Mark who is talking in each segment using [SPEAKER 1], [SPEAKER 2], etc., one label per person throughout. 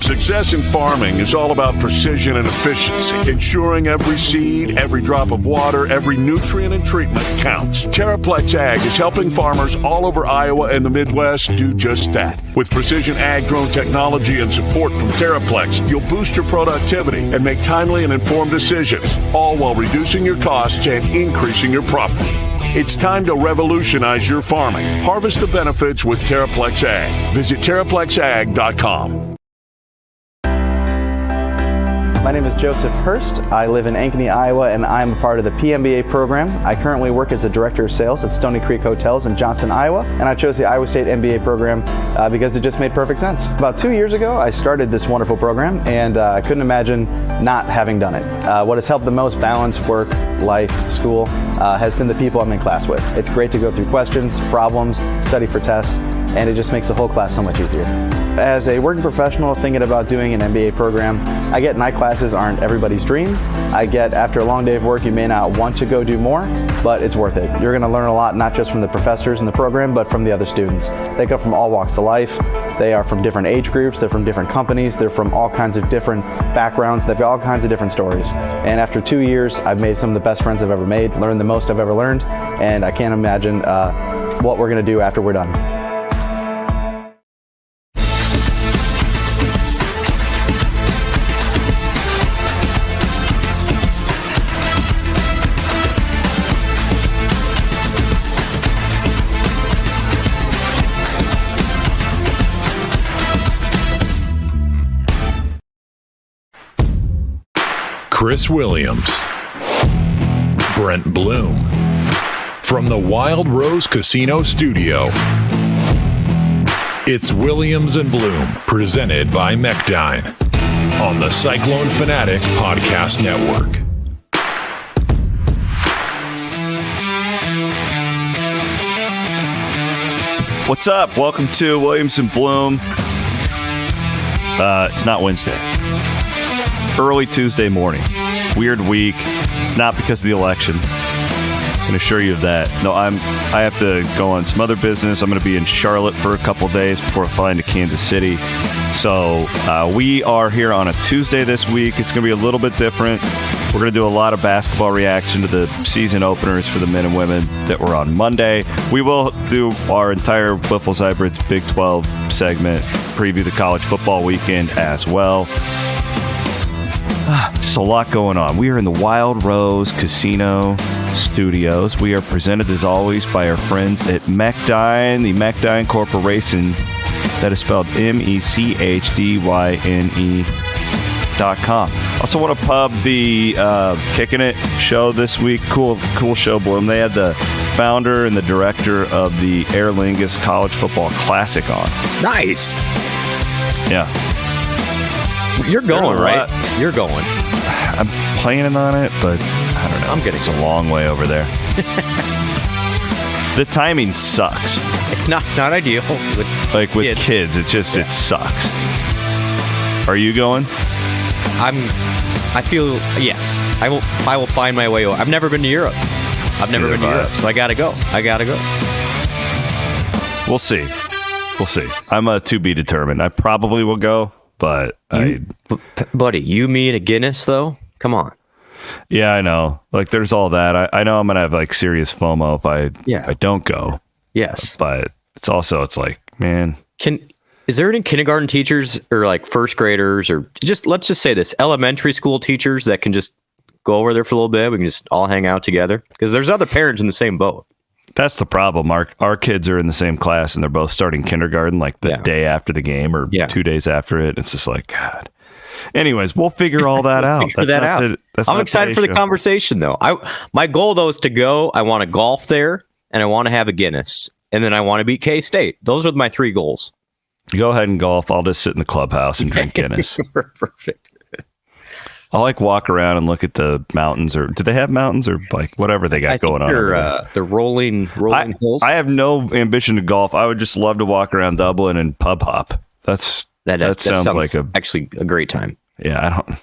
[SPEAKER 1] Success in farming is all about precision and efficiency, ensuring every seed, every drop of water, every nutrient and treatment counts. Terraplex Ag is helping farmers all over Iowa and the Midwest do just that. With precision ag drone technology and support from Terraplex, you'll boost your productivity and make timely and informed decisions, all while reducing your costs and increasing your profit. It's time to revolutionize your farming. Harvest the benefits with Terraplex Ag. Visit TerraplexAg.com.
[SPEAKER 2] My name is Joseph Hurst. I live in Ankeny, Iowa, and I'm a part of the PMBA program. I currently work as a director of sales at Stony Creek Hotels in Johnston, Iowa, and I chose the Iowa State MBA program because it just made perfect sense. About 2 years ago, I started this wonderful program, and I couldn't imagine not having done it. What has helped the most balance work, life, school, has been the people I'm in class with. It's great to go through questions, problems, study for tests, and it just makes the whole class so much easier. As a working professional thinking about doing an MBA program, I get night classes aren't everybody's dream. I get after a long day of work, you may not want to go do more, but it's worth it. You're going to learn a lot, not just from the professors in the program, but from the other students. They come from all walks of life. They are from different age groups. They're from different companies. They're from all kinds of different backgrounds. They've got all kinds of different stories. And after 2 years, I've made some of the best friends I've ever made, learned the most I've ever learned, and I can't imagine what we're going to do after we're done.
[SPEAKER 3] Chris Williams, Brent Blum, from the Wild Rose Casino Studio. It's Williams and Blum, presented by Mechdyne, on the Cyclone Fanatic Podcast Network.
[SPEAKER 4] What's up? Welcome to Williams and Blum. It's not Wednesday. Early Tuesday morning. Weird week. It's not because of the election. I can assure you of that. No, I have to go on some other business. I'm going to be in Charlotte for a couple days before flying to Kansas City. So we are here on a Tuesday this week. It's going to be a little bit different. We're going to do a lot of basketball reaction to the season openers for the men and women that were on Monday. We will do our entire Wiffles Hybrids Big 12 segment, preview the college football weekend as well. Just a lot going on. We are in the Wild Rose Casino Studios. We are presented, as always, by our friends at Mechdyne, the Mechdyne Corporation. That is spelled MECHDYNE.com. Also want to pub the Kicking It show this week. Cool show, Blum. They had the founder and the director of the Aer Lingus College Football Classic on.
[SPEAKER 5] Nice.
[SPEAKER 4] Yeah.
[SPEAKER 5] You're going, right? You're going.
[SPEAKER 4] I'm planning on it, but I don't know.
[SPEAKER 5] I'm getting
[SPEAKER 4] it's a long way over there. The timing sucks.
[SPEAKER 5] It's not ideal.
[SPEAKER 4] With kids, it sucks. Are you going?
[SPEAKER 5] I feel, yes. I will find my way over. I've never been to Europe. So I gotta go.
[SPEAKER 4] We'll see. I'm to be determined. I probably will go. But
[SPEAKER 5] buddy, you, me, and a Guinness, though? Come on.
[SPEAKER 4] Yeah, I know. Like, there's all that. I know I'm gonna have like serious FOMO if I don't go.
[SPEAKER 5] Yes,
[SPEAKER 4] but it's like, man,
[SPEAKER 5] is there any kindergarten teachers or like first graders or let's just say this, elementary school teachers that can just go over there for a little bit? We can just all hang out together because there's other parents in the same boat.
[SPEAKER 4] That's the problem. Our kids are in the same class and they're both starting kindergarten like the day after the game or 2 days after it. It's just like, God. Anyways, we'll figure all that out.
[SPEAKER 5] I'm excited for the conversation, though. My goal, though, is to go. I want to golf there and I want to have a Guinness. And then I want to beat K-State. Those are my three goals.
[SPEAKER 4] Go ahead and golf. I'll just sit in the clubhouse and drink Guinness.
[SPEAKER 5] Perfect.
[SPEAKER 4] I'll like walk around and look at the mountains, or do they have mountains or like whatever they got going on?
[SPEAKER 5] The rolling hills.
[SPEAKER 4] I have no ambition to golf. I would just love to walk around Dublin and pub hop. That sounds like
[SPEAKER 5] actually a great time.
[SPEAKER 4] Yeah, I don't.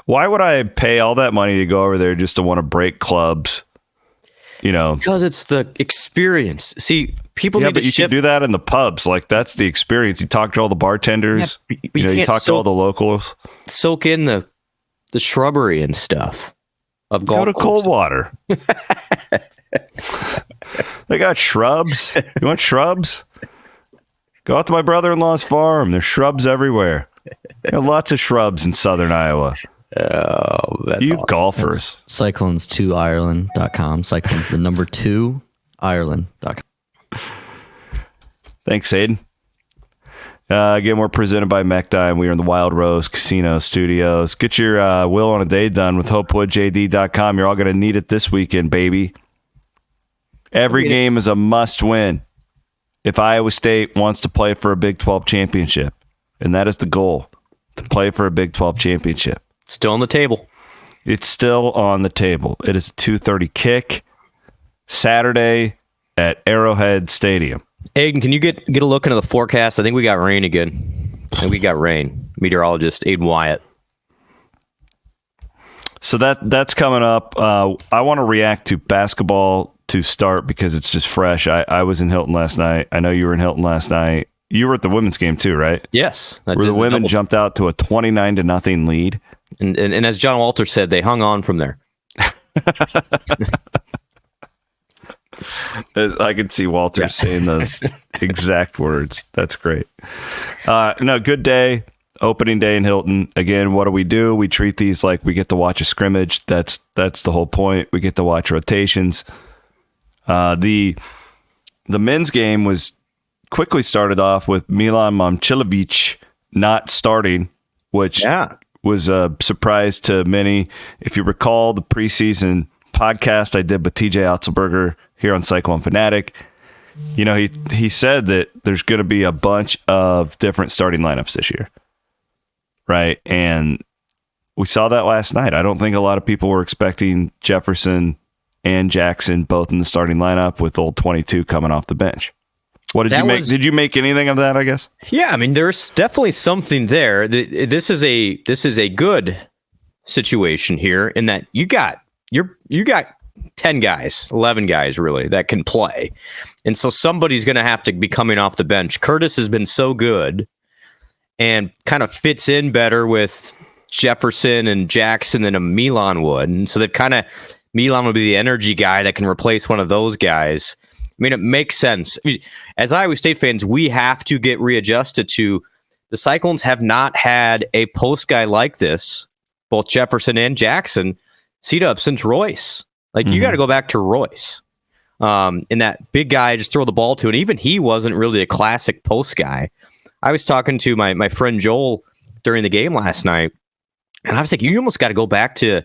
[SPEAKER 4] Why would I pay all that money to go over there just to want to break clubs? You know,
[SPEAKER 5] because it's the experience. See, people
[SPEAKER 4] Yeah,
[SPEAKER 5] need
[SPEAKER 4] but
[SPEAKER 5] to
[SPEAKER 4] you
[SPEAKER 5] shift.
[SPEAKER 4] can do that in the pubs. Like, that's the experience. You talk to all the bartenders.
[SPEAKER 5] Yeah, but
[SPEAKER 4] you
[SPEAKER 5] you
[SPEAKER 4] know, you
[SPEAKER 5] can't
[SPEAKER 4] talk to all the locals.
[SPEAKER 5] soak in the shrubbery and stuff of golf
[SPEAKER 4] Go to
[SPEAKER 5] courses.
[SPEAKER 4] Coldwater. They got shrubs. You want shrubs? Go out to my brother-in-law's farm. There's shrubs everywhere. There are lots of shrubs in southern Iowa.
[SPEAKER 5] Oh, that's
[SPEAKER 4] You
[SPEAKER 5] awesome.
[SPEAKER 4] golfers.
[SPEAKER 6] Cyclones2Ireland.com. Cyclones, the number 2, Ireland.com.
[SPEAKER 4] Thanks, Hayden. Again, we're presented by Mechdyne. We are in the Wild Rose Casino Studios. Get your will on a day done with hopewoodjd.com. You're all going to need it this weekend, baby. Every game is a must-win if Iowa State wants to play for a Big 12 championship. And that is the goal, to play for a Big 12 championship.
[SPEAKER 5] Still on the table.
[SPEAKER 4] It's still on the table. It is a 2:30 kick Saturday at Arrowhead Stadium.
[SPEAKER 5] Aiden, can you get a look into the forecast? I think we got rain again. Meteorologist Aiden Wyatt.
[SPEAKER 4] So that's coming up. I want to react to basketball to start because it's just fresh. I was in Hilton last night. I know you were in Hilton last night. You were at the women's game too, right?
[SPEAKER 5] Yes.
[SPEAKER 4] Where the women jumped out to a 29-0 lead.
[SPEAKER 5] And as John Walter said, they hung on from there.
[SPEAKER 4] I could see Walter saying those exact words. That's great. No, good day. Opening day in Hilton. Again, what do? We treat these like we get to watch a scrimmage. That's the whole point. We get to watch rotations. The men's game was quickly started off with Milan Momcilovic not starting, which was a surprise to many. If you recall the preseason podcast I did with TJ Otzelberger here on Cyclone Fanatic, you know, he said that there's going to be a bunch of different starting lineups this year. Right. And we saw that last night. I don't think a lot of people were expecting Jefferson and Jackson both in the starting lineup with old 22 coming off the bench. What did you make? Did you make anything of that, I guess? Yeah,
[SPEAKER 5] I mean, there's definitely something there. This is a good situation here in that you got 10 guys, 11 guys really that can play. And so somebody's going to have to be coming off the bench. Curtis has been so good and kind of fits in better with Jefferson and Jackson than a Milan would. And so Milan would be the energy guy that can replace one of those guys. I mean, it makes sense. As Iowa State fans, we have to get readjusted to the Cyclones have not had a post guy like this, both Jefferson and Jackson, C-Dub since Royce. Like, you got to go back to Royce. And that big guy just throw the ball to, and even he wasn't really a classic post guy. I was talking to my friend Joel during the game last night, and I was like, you almost got to go back to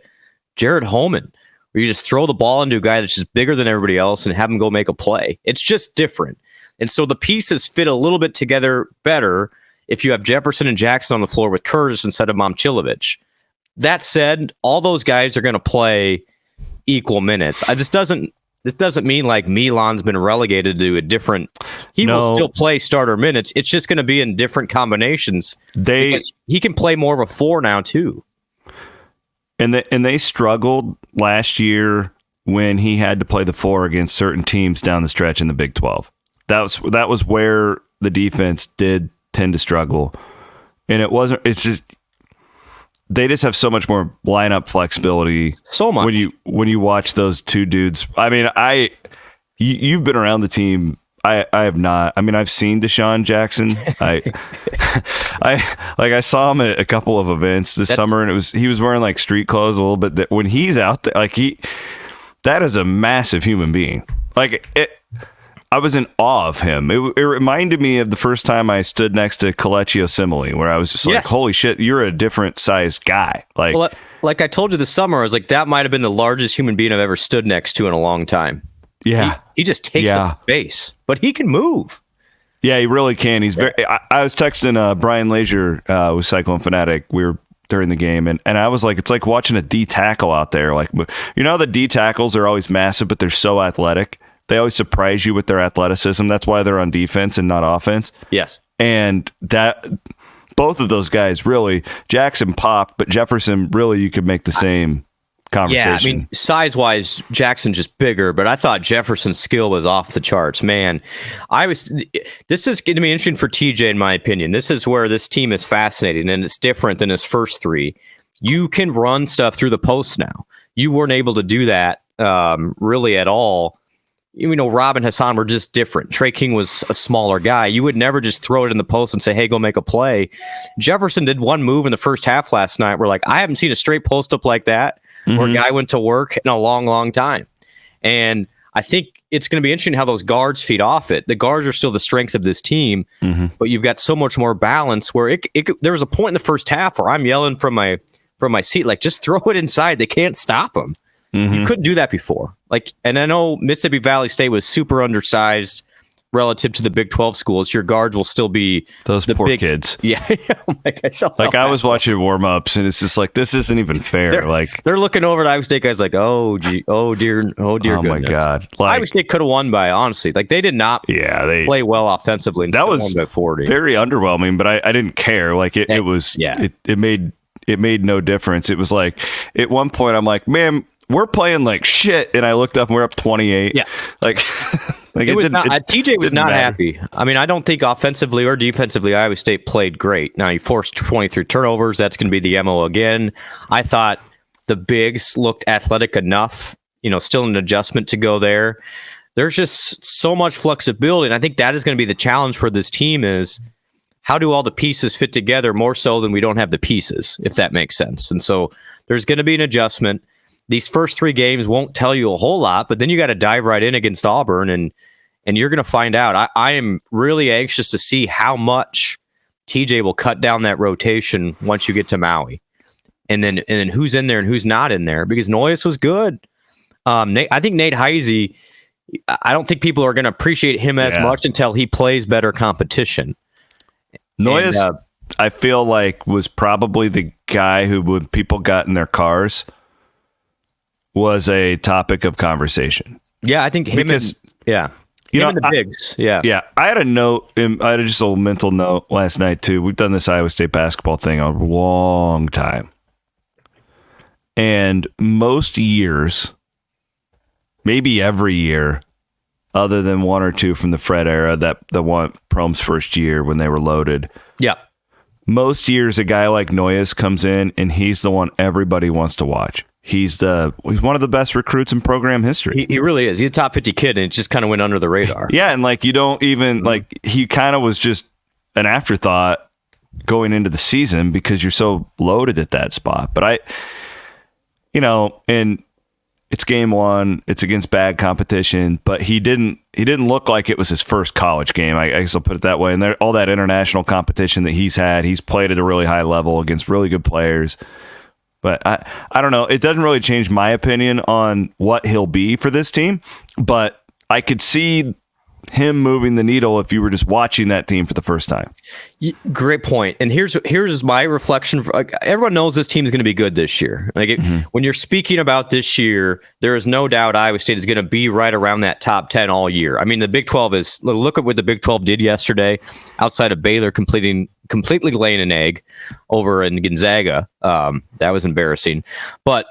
[SPEAKER 5] Jared Holman, where you just throw the ball into a guy that's just bigger than everybody else and have him go make a play. It's just different. And so the pieces fit a little bit together better if you have Jefferson and Jackson on the floor with Curtis instead of Momcilovic. That said, all those guys are going to play equal minutes. This doesn't mean like Milan's been relegated to a different. He will still play starter minutes. It's just going to be in different combinations. Because he can play more of a 4 now too.
[SPEAKER 4] And they struggled last year when he had to play the 4 against certain teams down the stretch in the Big 12. That was where the defense did tend to struggle. And they just have so much more lineup flexibility. So much when you watch those two dudes. I mean, you've been around the team. I have not. I mean, I've seen Deshaun Jackson. I saw him at a couple of events this summer, and he was wearing like street clothes a little bit. When he's out there, that is a massive human being. I was in awe of him. It reminded me of the first time I stood next to Kelechi Osemele, where I was just like, holy shit, you're a different sized guy. Like I told you this summer, I was like, that might have been the largest human being I've ever stood next to in a long time. Yeah. He just takes up space, but he can move. Yeah, he really can. He's very. I was texting Brian Lazier with Cyclone Fanatic. We were during the game, and I was like, it's like watching a D tackle out there. Like, you know, the D tackles are always massive, but they're so athletic. They always surprise you with their athleticism. That's why they're on defense and not offense. Yes. And both of those guys really, Jackson popped, but Jefferson really, you could make the same conversation.
[SPEAKER 5] Yeah, I mean, size-wise, Jackson's just bigger, but I thought Jefferson's skill was off the charts. Man, this is going to be interesting for TJ, in my opinion. This is where this team is fascinating, and it's different than his first three. You can run stuff through the post now. You weren't able to do that really at all. You know, Rob and Hassan were just different. Trey King was a smaller guy. You would never just throw it in the post and say, hey, go make a play. Jefferson did one move in the first half last night where, like, I haven't seen a straight post up like that where a guy went to work in a long, long time. And I think it's going to be interesting how those guards feed off it. The guards are still the strength of this team, but you've got so much more balance where there was a point in the first half where I'm yelling from my seat, like, just throw it inside. They can't stop them. You couldn't do that before. And I know Mississippi Valley State was super undersized relative to the Big 12 schools. Your guards will still be
[SPEAKER 4] those poor kids.
[SPEAKER 5] Yeah.
[SPEAKER 4] I was watching warm-ups, and it's just like, this isn't even fair.
[SPEAKER 5] They're looking over at Iowa State guys like, oh dear goodness.
[SPEAKER 4] My God.
[SPEAKER 5] Iowa State could have won by, honestly. Like, they did not play well offensively.
[SPEAKER 4] That was
[SPEAKER 5] by 40.
[SPEAKER 4] Very underwhelming, but I didn't care. Like, it made no difference. It was like, at one point, I'm like, man, we're playing like shit, and I looked up and we're up 28.
[SPEAKER 5] Yeah, TJ was not happy. I mean, I don't think offensively or defensively Iowa State played great. Now, you forced 23 turnovers. That's going to be the MO again. I thought the bigs looked athletic enough. You know, still an adjustment to go there. There's just so much flexibility, and I think that is going to be the challenge for this team is how do all the pieces fit together more so than we don't have the pieces, if that makes sense. And so there's going to be an adjustment. These first three games won't tell you a whole lot, but then you got to dive right in against Auburn, and you're going to find out. I am really anxious to see how much TJ will cut down that rotation once you get to Maui, and then who's in there and who's not in there, because Noyes was good. I think Nate Heisey, I don't think people are going to appreciate him as much until he plays better competition.
[SPEAKER 4] Noyes, I feel like, was probably the guy who, when people got in their cars, was a topic of conversation.
[SPEAKER 5] Yeah, I think him and the bigs. Yeah.
[SPEAKER 4] I had a note. I had just a little mental note last night too. We've done this Iowa State basketball thing a long time, and most years, maybe every year, other than one or two from the Fred era, the one Prom's first year when they were loaded.
[SPEAKER 5] Yeah.
[SPEAKER 4] Most years, a guy like Noyes comes in, and he's the one everybody wants to watch. He's one of the best recruits in program history.
[SPEAKER 5] He really is. He's a top 50 kid, and it just kind of went under the radar.
[SPEAKER 4] Yeah, and like you don't even like he kind of was just an afterthought going into the season because you're so loaded at that spot. But and it's game one, it's against bad competition, but he didn't look like it was his first college game. I guess I'll put it that way. And all that international competition that he's played at a really high level against really good players. But I don't know. It doesn't really change my opinion on what he'll be for this team. But I could see him moving the needle if you were just watching that team for the first time.
[SPEAKER 5] Great point. And here's my reflection. Everyone knows this team is going to be good this year. When you're speaking about this year, there is no doubt Iowa State is going to be right around that top 10 all year. I mean, the Big 12 is, look at what the Big 12 did yesterday outside of Baylor completely laying an egg over in Gonzaga. That was embarrassing. But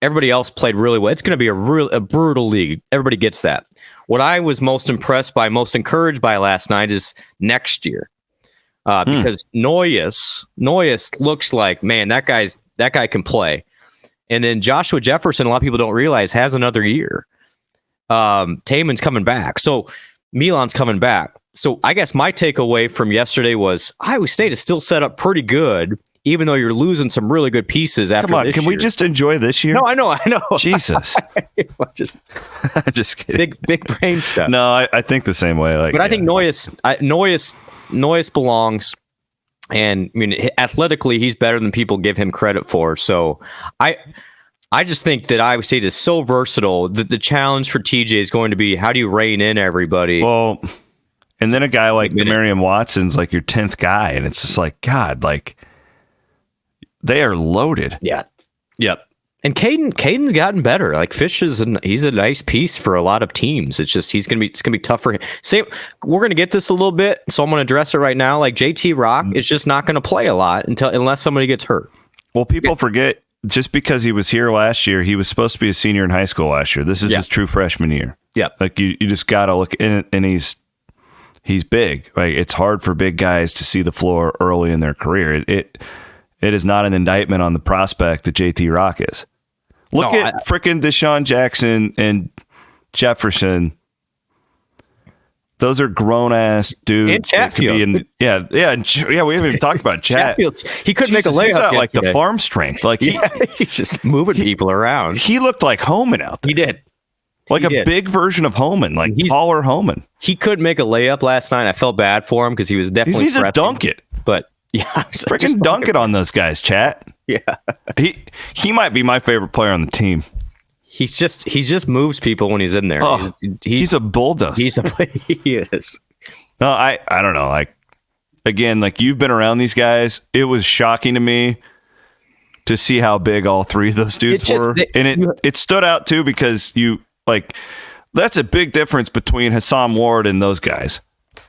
[SPEAKER 5] everybody else played really well. It's going to be a brutal league. Everybody gets that. What I was most encouraged by last night is next year. Because Noyes looks like, man, that guy can play. And then Joshua Jefferson, a lot of people don't realize, has another year. Taman's coming back. So Milan's coming back. So I guess my takeaway from yesterday was Iowa State is still set up pretty good, even though you're losing some really good pieces after this
[SPEAKER 4] year.
[SPEAKER 5] We
[SPEAKER 4] just enjoy this year?
[SPEAKER 5] No, I know.
[SPEAKER 4] Jesus. Just kidding.
[SPEAKER 5] Big brain stuff.
[SPEAKER 4] No, I think the same way.
[SPEAKER 5] But I think Noyes belongs, and I mean, athletically, he's better than people give him credit for. So I just think that Iowa State is so versatile that the challenge for TJ is going to be, how do you rein in everybody?
[SPEAKER 4] Well, and then a guy like Demarion Watson's like your 10th guy, and it's just like, God, like, they are loaded.
[SPEAKER 5] Yeah. Yep. And Caden's gotten better. Like, Fish he's a nice piece for a lot of teams. It's just it's gonna be tough for him. We're gonna get this a little bit, so I'm gonna address it right now. Like, JT Rock is just not gonna play a lot unless somebody gets hurt.
[SPEAKER 4] Well, people forget just because he was here last year, he was supposed to be a senior in high school last year. This is his true freshman year.
[SPEAKER 5] Yeah.
[SPEAKER 4] Like you just got to look in it, and he's big. Like it's hard for big guys to see the floor early in their career. It is not an indictment on the prospect that JT Rock is. Look at frickin' Deshaun Jackson and Jefferson. Those are grown ass dudes.
[SPEAKER 5] And Chatfield.
[SPEAKER 4] Yeah. We haven't even talked about Chat.
[SPEAKER 5] He couldn't make a layup.
[SPEAKER 4] He's got like the farm strength. Like
[SPEAKER 5] he's just moving people around.
[SPEAKER 4] He looked like Homan out there.
[SPEAKER 5] He did.
[SPEAKER 4] Like a big version of Homan, like taller Homan.
[SPEAKER 5] He couldn't make a layup last night. I felt bad for him because he was definitely.
[SPEAKER 4] He's a dunk it,
[SPEAKER 5] but yeah,
[SPEAKER 4] freaking dunk it on those guys, Chat.
[SPEAKER 5] Yeah,
[SPEAKER 4] he might be my favorite player on the team.
[SPEAKER 5] He just moves people when he's in there.
[SPEAKER 4] Oh, he's a bulldozer.
[SPEAKER 5] He is.
[SPEAKER 4] No, I don't know. Like again, like you've been around these guys. It was shocking to me to see how big all three of those dudes were, and it stood out too because that's a big difference between Hassan Ward and those guys.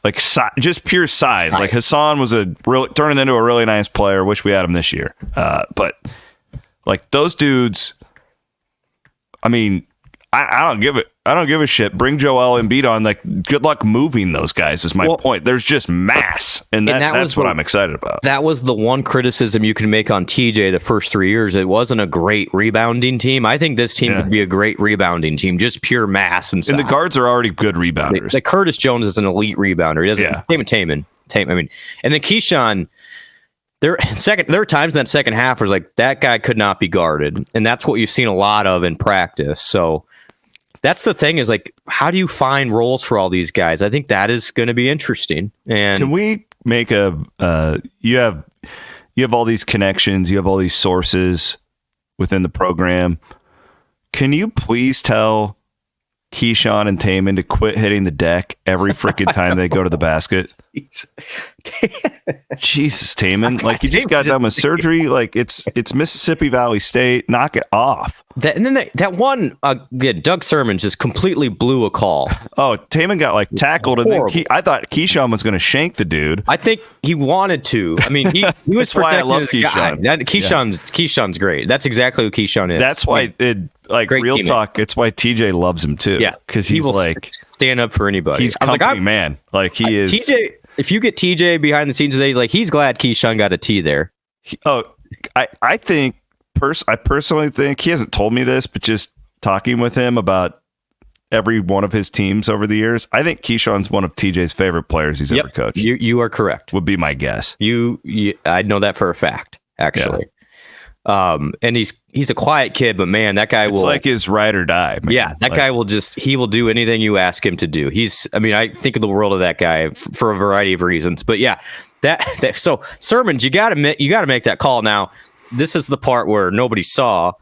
[SPEAKER 4] Like just pure size. Like Hassan was turning into a really nice player. Wish we had him this year. But like those dudes. I mean, I don't give a shit. Bring Joel Embiid on. Like, good luck moving those guys is my point. There's just mass, and that's what I'm excited about. That
[SPEAKER 5] was the one criticism you can make on TJ the first 3 years. It wasn't a great rebounding team. I think this team could be a great rebounding team, just pure mass and stuff.
[SPEAKER 4] And the guards are already good rebounders.
[SPEAKER 5] Like Curtis Jones is an elite rebounder. He doesn't. Same with Taman. I mean, and then Keyshawn. There are times in that second half where it's like that guy could not be guarded, and that's what you've seen a lot of in practice. So that's the thing is like, how do you find roles for all these guys? I think that is going to be interesting. And
[SPEAKER 4] can we make you have all these connections, you have all these sources within the program. Can you please tell Keyshawn and Taman to quit hitting the deck every freaking time they go to the basket? Jesus, Taman. Like you just got done with surgery. Like it's Mississippi Valley State. Knock it off.
[SPEAKER 5] And then that one, Doug Sermon just completely blew a call.
[SPEAKER 4] Oh, Taman got like tackled, and then I thought Keyshawn was going to shank the dude.
[SPEAKER 5] I think he wanted to. I mean, he was
[SPEAKER 4] That's why I love Keyshawn.
[SPEAKER 5] Keyshawn's great. That's exactly who Keyshawn is.
[SPEAKER 4] That's why real teammate. Talk. It's why TJ loves him too.
[SPEAKER 5] Yeah,
[SPEAKER 4] because he's like
[SPEAKER 5] stand up for anybody.
[SPEAKER 4] He's company man. Like he is.
[SPEAKER 5] TJ, if you get TJ behind the scenes today, like he's glad Keyshawn got a T there.
[SPEAKER 4] I think. I personally think he hasn't told me this, but just talking with him about every one of his teams over the years, I think Keyshawn's one of TJ's favorite players he's ever coached.
[SPEAKER 5] You are correct.
[SPEAKER 4] Would be my guess.
[SPEAKER 5] I know that for a fact, actually. Yeah. And he's a quiet kid, but man, that guy
[SPEAKER 4] it's like his ride or die. Man.
[SPEAKER 5] Yeah, that guy will he will do anything you ask him to do. I think of the world of that guy for a variety of reasons. But yeah, so Sermons, you got to make that call now. This is the part where nobody saw.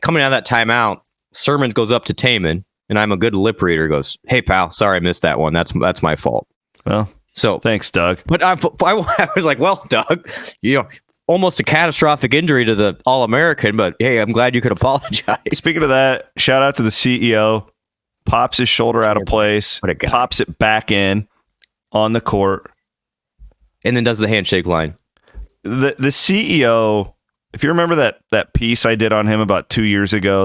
[SPEAKER 5] Coming out of that timeout, Sermons goes up to Taman, and I'm a good lip reader. Goes, "Hey pal, sorry I missed that one. That's my fault."
[SPEAKER 4] Well, so thanks, Doug.
[SPEAKER 5] But I was like, "Well, Doug, almost a catastrophic injury to the All-American, but hey, I'm glad you could apologize."
[SPEAKER 4] Speaking of that, shout out to the CEO. Pops his shoulder out of place, pops it back in on the court,
[SPEAKER 5] and then does the handshake line.
[SPEAKER 4] The CEO. If you remember that piece I did on him about 2 years ago,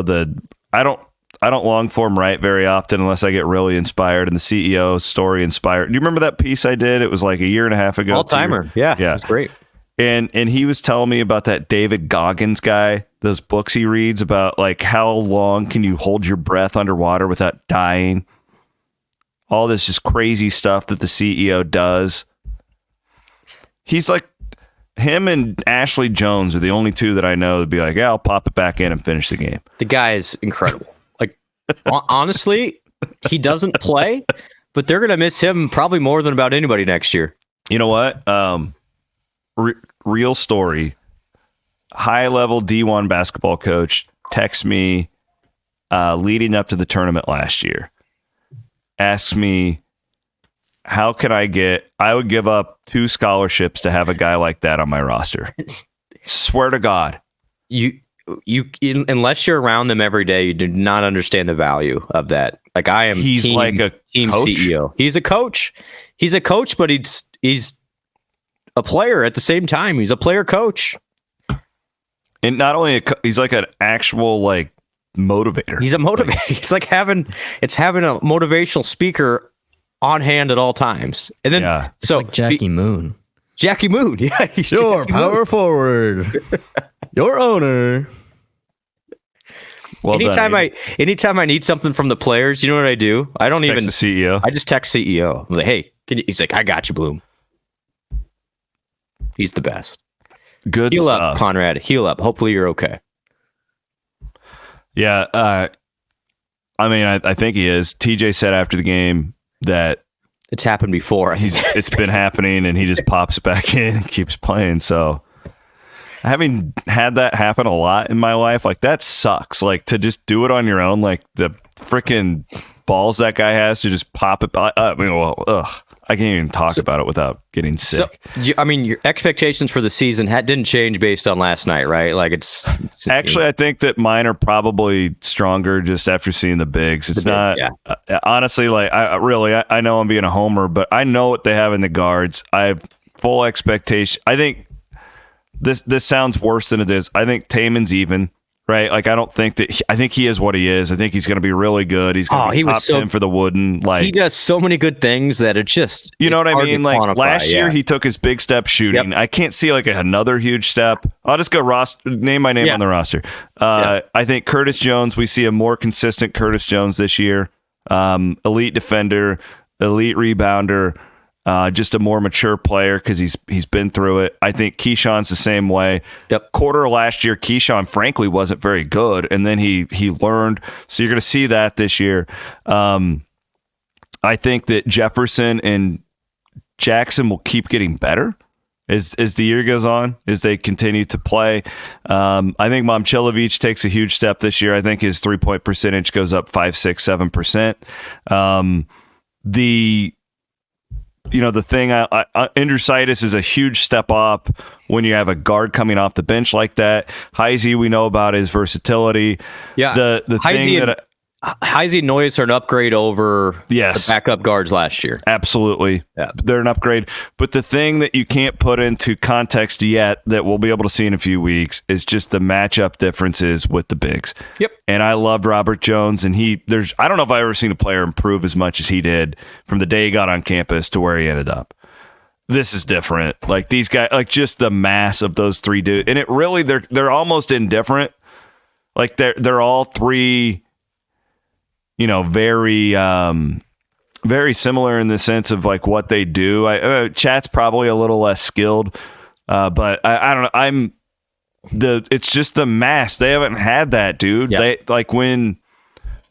[SPEAKER 4] I don't long form write very often unless I get really inspired, and the CEO's story inspired. Do you remember that piece I did? It was like a year and a half ago.
[SPEAKER 5] All timer, yeah, it's great.
[SPEAKER 4] And he was telling me about that David Goggins guy, those books he reads about like how long can you hold your breath underwater without dying? All this just crazy stuff that the CEO does. He's like. Him and Ashley Jones are the only two that I know that'd be like, yeah, I'll pop it back in and finish the game.
[SPEAKER 5] The guy is incredible. Like, honestly, he doesn't play, but they're going to miss him probably more than about anybody next year.
[SPEAKER 4] You know what? Real story. High-level D1 basketball coach texts me leading up to the tournament last year. Asks me, how can I would give up 2 scholarships to have a guy like that on my roster. Swear to God.
[SPEAKER 5] You unless you're around them every day, you do not understand the value of that. Like I am.
[SPEAKER 4] He's like a
[SPEAKER 5] team
[SPEAKER 4] coach?
[SPEAKER 5] CEO. He's a coach. He's a coach, but he's a player at the same time. He's a player coach.
[SPEAKER 4] And not only he's like an actual like motivator.
[SPEAKER 5] He's a motivator. He's like having a motivational speaker on hand at all times. And then
[SPEAKER 6] So like Jackie Moon.
[SPEAKER 5] Jackie Moon. Yeah, he's
[SPEAKER 6] Your
[SPEAKER 5] Jackie
[SPEAKER 6] power
[SPEAKER 5] Moon.
[SPEAKER 6] forward. Your owner.
[SPEAKER 4] Well
[SPEAKER 5] anytime I need something from the players, you know what I do? I don't even
[SPEAKER 4] text the CEO.
[SPEAKER 5] I just text CEO. I'm like, hey, he's like, I got you, Blum. He's the best.
[SPEAKER 4] Good
[SPEAKER 5] Heal
[SPEAKER 4] stuff.
[SPEAKER 5] up, Conrad. Heal up. Hopefully you're okay.
[SPEAKER 4] Yeah. I mean, I think he is. TJ said after the game that
[SPEAKER 5] It's happened before.
[SPEAKER 4] it's been happening, and he just pops back in and keeps playing. So having had that happen a lot in my life, like that sucks. Like to just do it on your own, like the freaking balls that guy has to just pop it. I can't even talk about it without getting sick.
[SPEAKER 5] So, I mean, your expectations for the season didn't change based on last night, right? Like it's
[SPEAKER 4] Actually, I think that mine are probably stronger just after seeing the bigs. It's not honestly like I know I'm being a homer, but I know what they have in the guards. I have full expectation. I think this sounds worse than it is. I think Taman's even. Right, like I don't think that. I think he is what he is. I think he's going to be really good. He's going to be top 10 for the Wooden. Like
[SPEAKER 5] he does so many good things that it just
[SPEAKER 4] you know what I mean. Like
[SPEAKER 5] quantify,
[SPEAKER 4] last year, he took his big step shooting. Yep. I can't see like another huge step. I'll just go name my name on the roster. I think Curtis Jones. We see a more consistent Curtis Jones this year. Elite defender, elite rebounder. Just a more mature player because he's been through it. I think Keyshawn's the same way.
[SPEAKER 5] Yep.
[SPEAKER 4] Quarter of last year, Keyshawn frankly wasn't very good, and then he learned. So you're going to see that this year. I think that Jefferson and Jackson will keep getting better as the year goes on, as they continue to play. I think Momcilovic takes a huge step this year. I think his 3-point percentage goes up 5, 6, 7%. The thing, Andrewsitis is a huge step up when you have a guard coming off the bench like that. Heisey, we know about his versatility.
[SPEAKER 5] Yeah,
[SPEAKER 4] the thing that
[SPEAKER 5] Heisey and Noyes are an upgrade over the backup guards last year.
[SPEAKER 4] Absolutely.
[SPEAKER 5] Yeah.
[SPEAKER 4] They're an upgrade. But the thing that you can't put into context yet that we'll be able to see in a few weeks is just the matchup differences with the bigs.
[SPEAKER 5] Yep.
[SPEAKER 4] And I loved Robert Jones, and I don't know if I've ever seen a player improve as much as he did from the day he got on campus to where he ended up. This is different. Like these guys, like just the mass of those three dudes. And it really, they're almost indifferent. Like they're all three, very, very similar in the sense of like what they do. Chat's probably a little less skilled, but I don't know. It's just the mass. They haven't had that, dude.
[SPEAKER 5] Yep.
[SPEAKER 4] They like when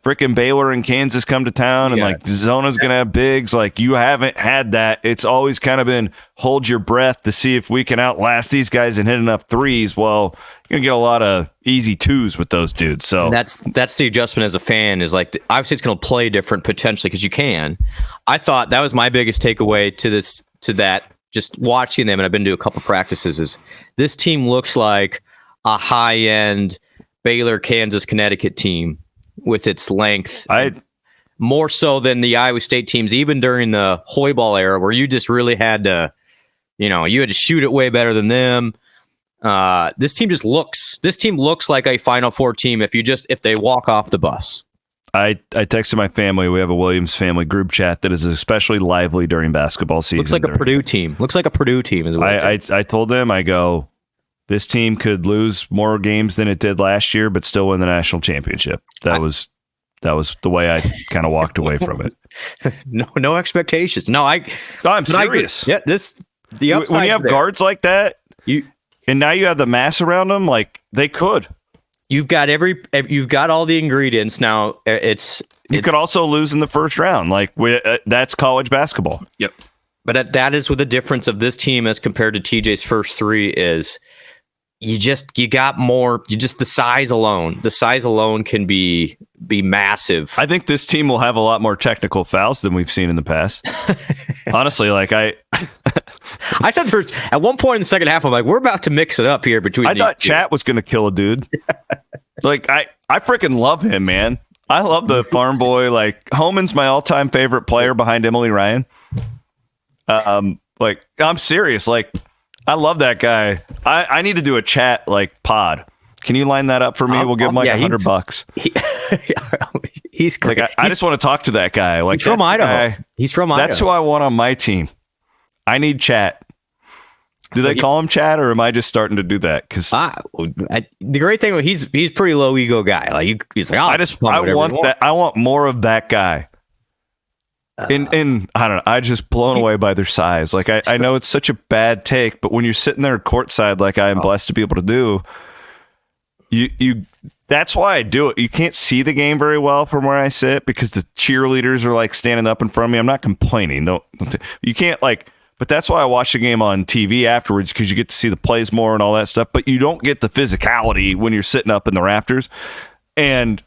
[SPEAKER 4] freaking Baylor and Kansas come to town and like Zona's going to have bigs. Like you haven't had that. It's always kind of been hold your breath to see if we can outlast these guys and hit enough threes. Well, you're going to get a lot of easy twos with those dudes. So
[SPEAKER 5] and that's the adjustment as a fan is like, obviously it's going to play different potentially because you can. I thought that was my biggest takeaway to that, just watching them. And I've been to a couple practices is this team looks like a high end Baylor, Kansas, Connecticut team. With its length, more so than the Iowa State teams, even during the Hoiberg era, where you just really had to, you had to shoot it way better than them. This team looks like a Final Four team if they walk off the bus.
[SPEAKER 4] I texted my family. We have a Williams family group chat that is especially lively during basketball season.
[SPEAKER 5] Looks like a Purdue team. Looks like a Purdue team. Is what
[SPEAKER 4] I told them, I go, this team could lose more games than it did last year, but still win the national championship. That was the way I kind of walked away from it.
[SPEAKER 5] No expectations. No,
[SPEAKER 4] I'm serious.
[SPEAKER 5] When you
[SPEAKER 4] have guards like that, and now you have the mass around them, like they could.
[SPEAKER 5] You've got all the ingredients now. You
[SPEAKER 4] could also lose in the first round. Like that's college basketball.
[SPEAKER 5] Yep. But that is with the difference of this team as compared to TJ's first three is. You got more. The size alone can be massive.
[SPEAKER 4] I think this team will have a lot more technical fouls than we've seen in the past. Honestly, like I
[SPEAKER 5] thought there was at one point in the second half, I'm like, we're about to mix it up here between.
[SPEAKER 4] I thought
[SPEAKER 5] two.
[SPEAKER 4] Chat was going to kill a dude. Like I freaking love him, man. I love the farm boy. Like Homan's my all-time favorite player behind Emily Ryan. Like I'm serious. Like. I love that guy. I need to do a chat like pod Can you line that up for me? We'll give him like $100.
[SPEAKER 5] He's great.
[SPEAKER 4] Like I just want to talk to that guy. Like
[SPEAKER 5] he's from Idaho. He's from Idaho.
[SPEAKER 4] That's who I want on my team. I need Chat. Do they call him Chat, or am I just starting to do that? Because
[SPEAKER 5] the great thing, he's pretty low ego guy. Like he's like, I
[SPEAKER 4] want that. I want more of that guy. And I don't know. I just blown away by their size. Like I know it's such a bad take, but when you're sitting there courtside, like I am blessed to be able to do, you. That's why I do it. You can't see the game very well from where I sit because the cheerleaders are like standing up in front of me. I'm not complaining. No, you can't like. But that's why I watch the game on TV afterwards, because you get to see the plays more and all that stuff. But you don't get the physicality when you're sitting up in the rafters. And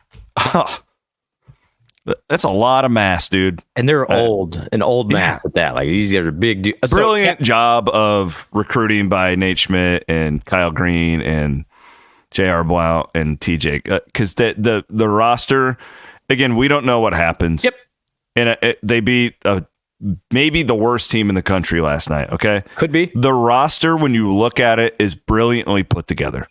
[SPEAKER 4] that's a lot of mass, dude.
[SPEAKER 5] And they're old mass at that. Like these guys are big dudes.
[SPEAKER 4] Brilliant job of recruiting by Nate Schmidt and Kyle Green and J.R. Blount and TJ. Because the roster, again, we don't know what happens.
[SPEAKER 5] Yep.
[SPEAKER 4] And they beat maybe the worst team in the country last night. Okay,
[SPEAKER 5] could be.
[SPEAKER 4] The roster, when you look at it, is brilliantly put together.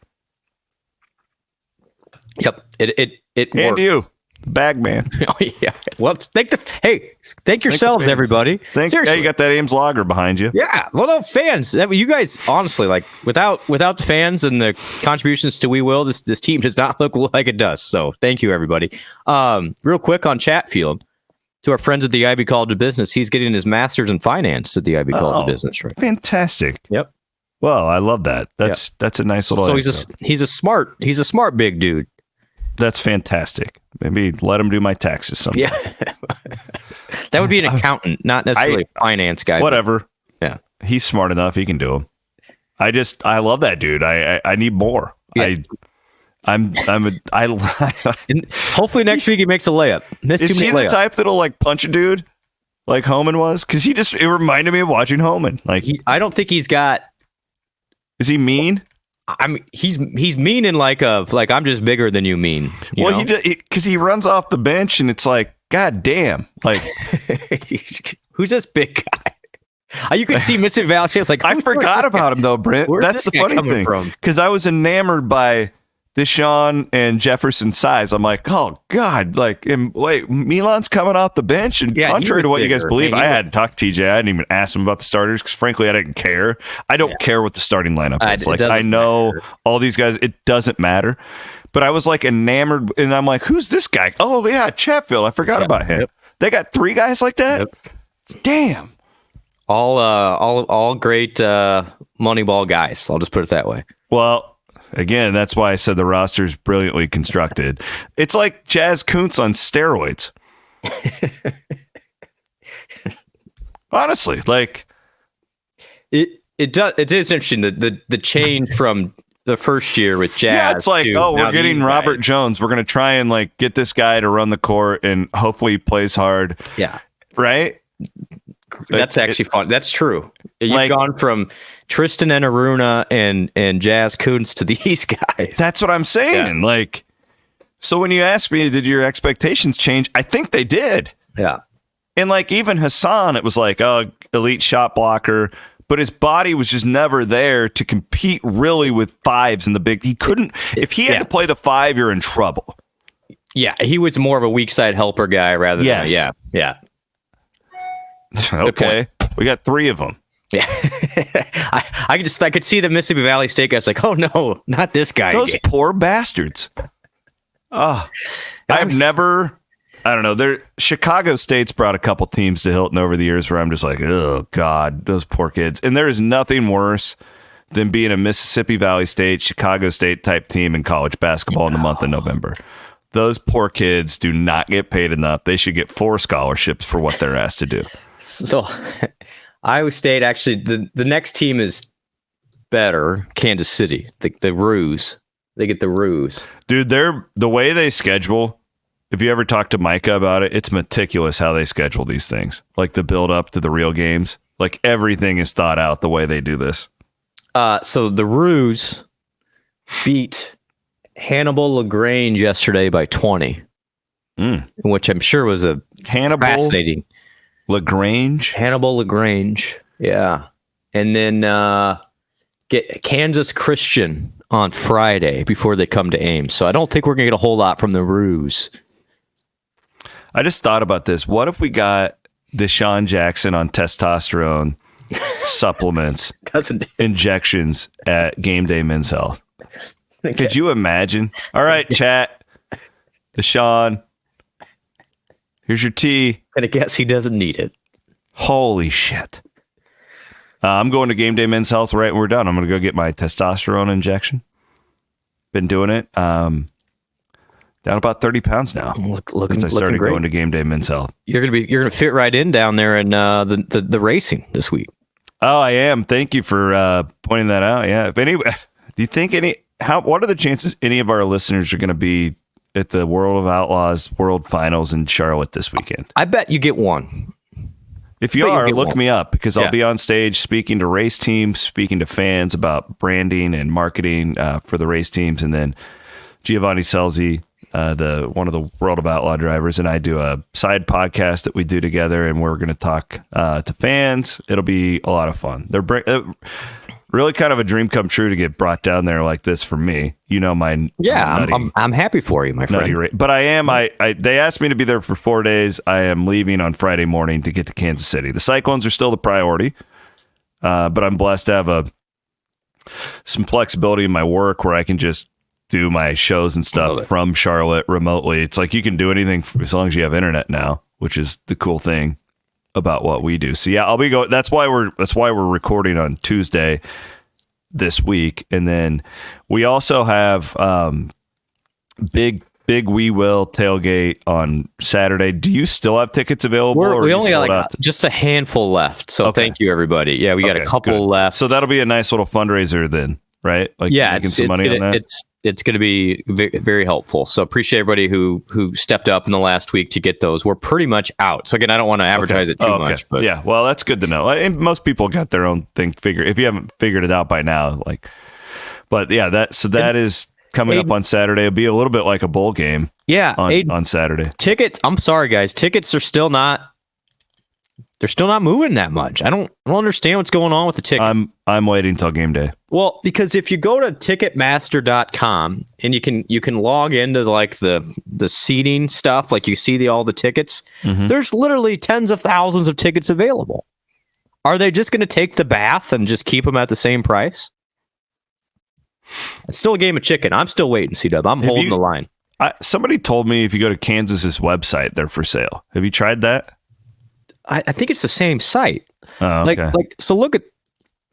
[SPEAKER 5] Yep, it
[SPEAKER 4] and
[SPEAKER 5] worked.
[SPEAKER 4] You, bag man.
[SPEAKER 5] Oh yeah. Well, thank yourselves, everybody.
[SPEAKER 4] You got that Ames Lager behind you.
[SPEAKER 5] Yeah. Well, no, fans. You guys, honestly, like without the fans and the contributions to We Will, this team does not look like it does. So thank you, everybody. Real quick on Chatfield. To our friends at the Ivy College of Business, he's getting his master's in finance at the Ivy College of Business. Right?
[SPEAKER 4] Fantastic.
[SPEAKER 5] Yep.
[SPEAKER 4] Well, I love that. That's a nice little.
[SPEAKER 5] So he's a smart big dude.
[SPEAKER 4] That's fantastic. Maybe let him do my taxes someday.
[SPEAKER 5] Yeah. That would be an accountant, not necessarily a finance guy.
[SPEAKER 4] Whatever.
[SPEAKER 5] Yeah.
[SPEAKER 4] He's smart enough. He can do them. I love that dude. I need more.
[SPEAKER 5] Yeah.
[SPEAKER 4] And
[SPEAKER 5] hopefully next week he makes a layup.
[SPEAKER 4] Is he the type that'll like punch a dude like Homan was? Because it reminded me of watching Homan. Like
[SPEAKER 5] I don't think he's got.
[SPEAKER 4] Is he mean?
[SPEAKER 5] I mean, he's mean in like I'm just bigger than you mean.
[SPEAKER 4] Well, because he runs off the bench and it's like, God damn, like
[SPEAKER 5] who's this big guy? You can see Mississippi Valley. It's like
[SPEAKER 4] I forgot about him though, Brent. That's the funny thing because I was enamored by Deshaun and Jefferson's size. I'm like, oh God, like, wait, Milan's coming off the bench, and contrary to what you guys believe, I hadn't talked to TJ. I didn't even ask him about the starters because, frankly, I didn't care. I don't care what the starting lineup is. Like, I know all these guys. It doesn't matter. But I was like enamored, and I'm like, who's this guy? Oh yeah, Chatfield. I forgot about him. Yep. They got 3 guys like that. Yep. Damn.
[SPEAKER 5] All great Moneyball guys. I'll just put it that way.
[SPEAKER 4] Well. Again, that's why I said the roster's brilliantly constructed. It's like Jazz Kuntz on steroids. Honestly, like
[SPEAKER 5] it does. It is interesting the change from the first year with Jazz.
[SPEAKER 4] Yeah, it's like, we're getting Robert Jones. We're gonna try and like get this guy to run the court and hopefully he plays hard.
[SPEAKER 5] Yeah,
[SPEAKER 4] right.
[SPEAKER 5] That's actually fun. That's true. You've gone from Tristan and Aruna and Jazz Kuntz to these guys.
[SPEAKER 4] That's what I'm saying. Yeah. Like, so when you ask me, did your expectations change? I think they did.
[SPEAKER 5] Yeah.
[SPEAKER 4] And like even Hassan, it was like, elite shot blocker, but his body was just never there to compete really with fives in the big. He couldn't. If he had to play the 5, you're in trouble. Yeah,
[SPEAKER 5] he was more of a weak side helper guy rather than yeah.
[SPEAKER 4] Okay, we got 3 of them.
[SPEAKER 5] Yeah, I could see the Mississippi Valley State guys like, oh no, not this guy.
[SPEAKER 4] Those poor bastards. Oh, I don't know. Chicago State's brought a couple teams to Hilton over the years where I'm just like, oh God, those poor kids. And there is nothing worse than being a Mississippi Valley State, Chicago State type team in college basketball in the month of November. Those poor kids do not get paid enough. They should get 4 scholarships for what they're asked to do.
[SPEAKER 5] So Iowa State, actually, the next team is better. Kansas City, the Roos. They get the Roos.
[SPEAKER 4] Dude, the way they schedule, if you ever talk to Micah about it, it's meticulous how they schedule these things. Like the build up to the real games. Like everything is thought out the way they do this.
[SPEAKER 5] So the Roos beat Hannibal LaGrange yesterday by 20. Which I'm sure was a fascinating. Hannibal LaGrange, yeah. And then get Kansas Christian on Friday before they come to Ames. So I don't think we're going to get a whole lot from the Roos.
[SPEAKER 4] I just thought about this. What if we got Deshaun Jackson on testosterone supplements, injections at Game Day Men's Health? Okay. Could you imagine? All right, chat. Deshaun, here's your tea.
[SPEAKER 5] And I guess he doesn't need it.
[SPEAKER 4] Holy shit. I'm going to Game Day Men's Health right when we're done. I'm going to go get my testosterone injection. Been doing it. Down about 30 pounds now. Since I started going to Game Day Men's Health.
[SPEAKER 5] You're gonna fit right in down there in the racing this week.
[SPEAKER 4] Oh, I am. Thank you for pointing that out. Yeah. If do you think what are the chances any of our listeners are going to be at the World of Outlaws World Finals in Charlotte this weekend?
[SPEAKER 5] I bet you get one.
[SPEAKER 4] If you are, look me up, because I'll be on stage speaking to race teams, speaking to fans about branding and marketing for the race teams. And then Giovanni Selzi, one of the World of Outlaw drivers, and I do a side podcast that we do together, and we're going to talk to fans. It'll be a lot of fun. They're really kind of a dream come true to get brought down there like this for me. You know,
[SPEAKER 5] I'm happy for you, my friend.
[SPEAKER 4] But I am. They asked me to be there for 4 days. I am leaving on Friday morning to get to Kansas City. The Cyclones are still the priority, but I'm blessed to have some flexibility in my work where I can just do my shows and stuff from Charlotte remotely. It's like you can do anything as long as you have internet now, which is the cool thing about what we do. So yeah, I'll be going. That's why we're recording on Tuesday this week, and then we also have big We Will tailgate on Saturday. Do you still have tickets available?
[SPEAKER 5] We only got just a handful left. So Thank you, everybody. Yeah, we got a couple left.
[SPEAKER 4] So that'll be a nice little fundraiser then, right? Like making some money on that.
[SPEAKER 5] It's going to be very helpful. So appreciate everybody who stepped up in the last week to get those. We're pretty much out. So again, I don't want to advertise it too much. But
[SPEAKER 4] yeah, well, that's good to know. And most people got their own thing figured. If you haven't figured it out by now, but yeah, that is coming up on Saturday. It'll be a little bit like a bowl game.
[SPEAKER 5] Yeah,
[SPEAKER 4] on Saturday.
[SPEAKER 5] Tickets. I'm sorry, guys. Tickets are still not. They're still not moving that much. I don't understand what's going on with the tickets.
[SPEAKER 4] I'm waiting till game day.
[SPEAKER 5] Well, because if you go to Ticketmaster.com and you can log into like the seating stuff, like you see all the tickets, there's literally tens of thousands of tickets available. Are they just going to take the bath and just keep them at the same price? It's still a game of chicken. I'm still waiting, C-Dub. I'm holding the line.
[SPEAKER 4] Somebody told me if you go to Kansas's website, they're for sale. Have you tried that?
[SPEAKER 5] I think it's the same site.
[SPEAKER 4] Oh, okay.
[SPEAKER 5] So look at,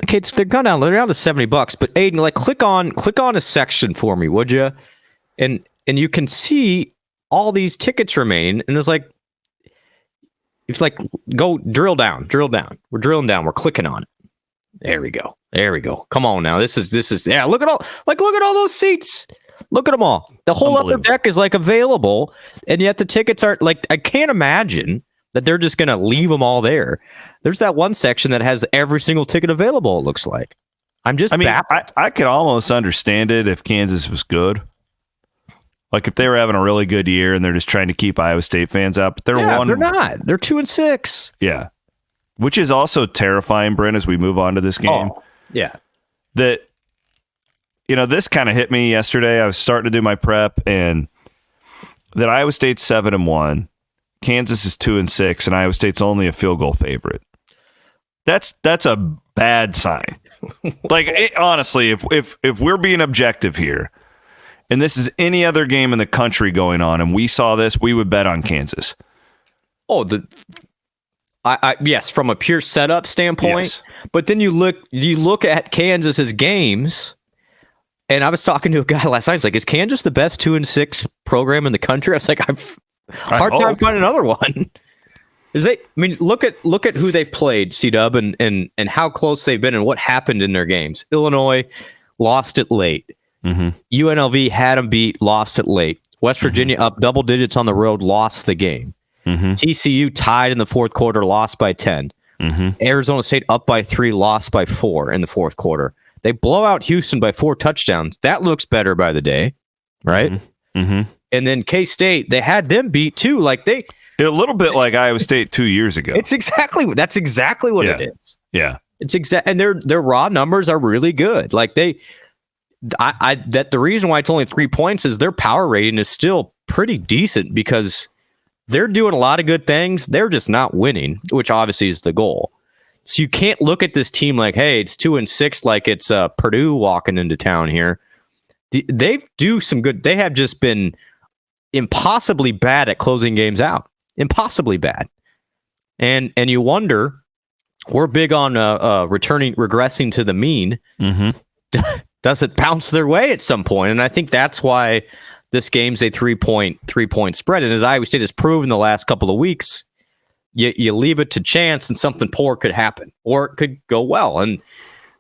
[SPEAKER 5] okay, they're down to $70, but Aiden, click on a section for me, would you? And you can see all these tickets remaining, and it's go drill down. We're drilling down. We're clicking on it. There we go. Come on now. This is yeah. Look at all those seats. Look at them all. The whole upper deck is available, and yet the tickets aren't I can't imagine that they're just going to leave them all there. There's that one section that has every single ticket available, it looks like. I
[SPEAKER 4] could almost understand it if Kansas was good. Like if they were having a really good year and they're just trying to keep Iowa State fans out. But they're
[SPEAKER 5] not. They're 2-6.
[SPEAKER 4] Yeah. Which is also terrifying, Brent, as we move on to this game.
[SPEAKER 5] Oh, yeah.
[SPEAKER 4] That, this kind of hit me yesterday. I was starting to do my prep, and that Iowa State's 7-1. Kansas is 2-6, and Iowa State's only a field goal favorite. That's a bad sign. Honestly, if we're being objective here, and this is any other game in the country going on, and we saw this, we would bet on Kansas.
[SPEAKER 5] Oh, yes, from a pure setup standpoint.
[SPEAKER 4] Yes.
[SPEAKER 5] But then you look at Kansas's games, and I was talking to a guy last night. He's like, "Is Kansas the best 2-6 program in the country?" I was like, hard time finding another one. Look at who they've played, C-Dub, and how close they've been and what happened in their games. Illinois lost it late. UNLV had them beat, lost it late. West Virginia up double digits on the road, lost the game. TCU tied in the fourth quarter, lost by 10. Arizona State up by 3, lost by 4 in the fourth quarter. They blow out Houston by 4 touchdowns. That looks better by the day, right? And then K-State, they had them beat too. A
[SPEAKER 4] little bit like Iowa State 2 years ago.
[SPEAKER 5] That's exactly what it is.
[SPEAKER 4] Yeah.
[SPEAKER 5] It's and their raw numbers are really good. that the reason why it's only 3 points is their power rating is still pretty decent because they're doing a lot of good things. They're just not winning, which obviously is the goal. So you can't look at this team like, hey, it's 2-6, like it's Purdue walking into town here. They do some good. They have just been impossibly bad at closing games out. Impossibly bad. And you wonder, we're big on regressing to the mean. Mm-hmm. Does it bounce their way at some point? And I think that's why this game's a 3-point spread. And as Iowa State has proven the last couple of weeks, you leave it to chance and something poor could happen, or it could go well. And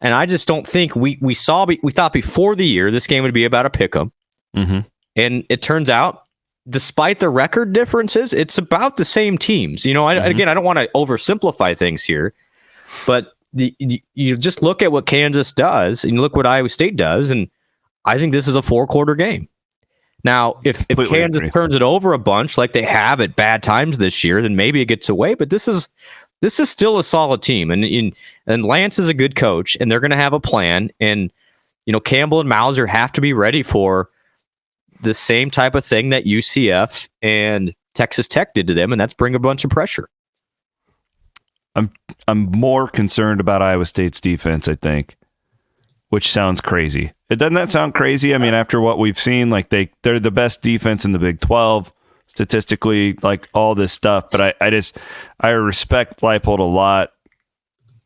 [SPEAKER 5] I just don't think we thought before the year this game would be about a pick'em. Mm-hmm. And it turns out, despite the record differences, it's about the same teams. You know, again, I don't want to oversimplify things here, but you just look at what Kansas does and you look what Iowa State does, and I think this is a 4-quarter game. Now, if Kansas turns it over a bunch like they have at bad times this year, then maybe it gets away. But this is still a solid team, and Lance is a good coach, and they're going to have a plan. And you know, Campbell and Mauser have to be ready for the same type of thing that UCF and Texas Tech did to them, and that's bring a bunch of pressure.
[SPEAKER 4] I'm more concerned about Iowa State's defense, I think, which sounds crazy. Doesn't that sound crazy? I mean, after what we've seen, like they're the best defense in the Big 12 statistically, like all this stuff. But I respect Leipold a lot.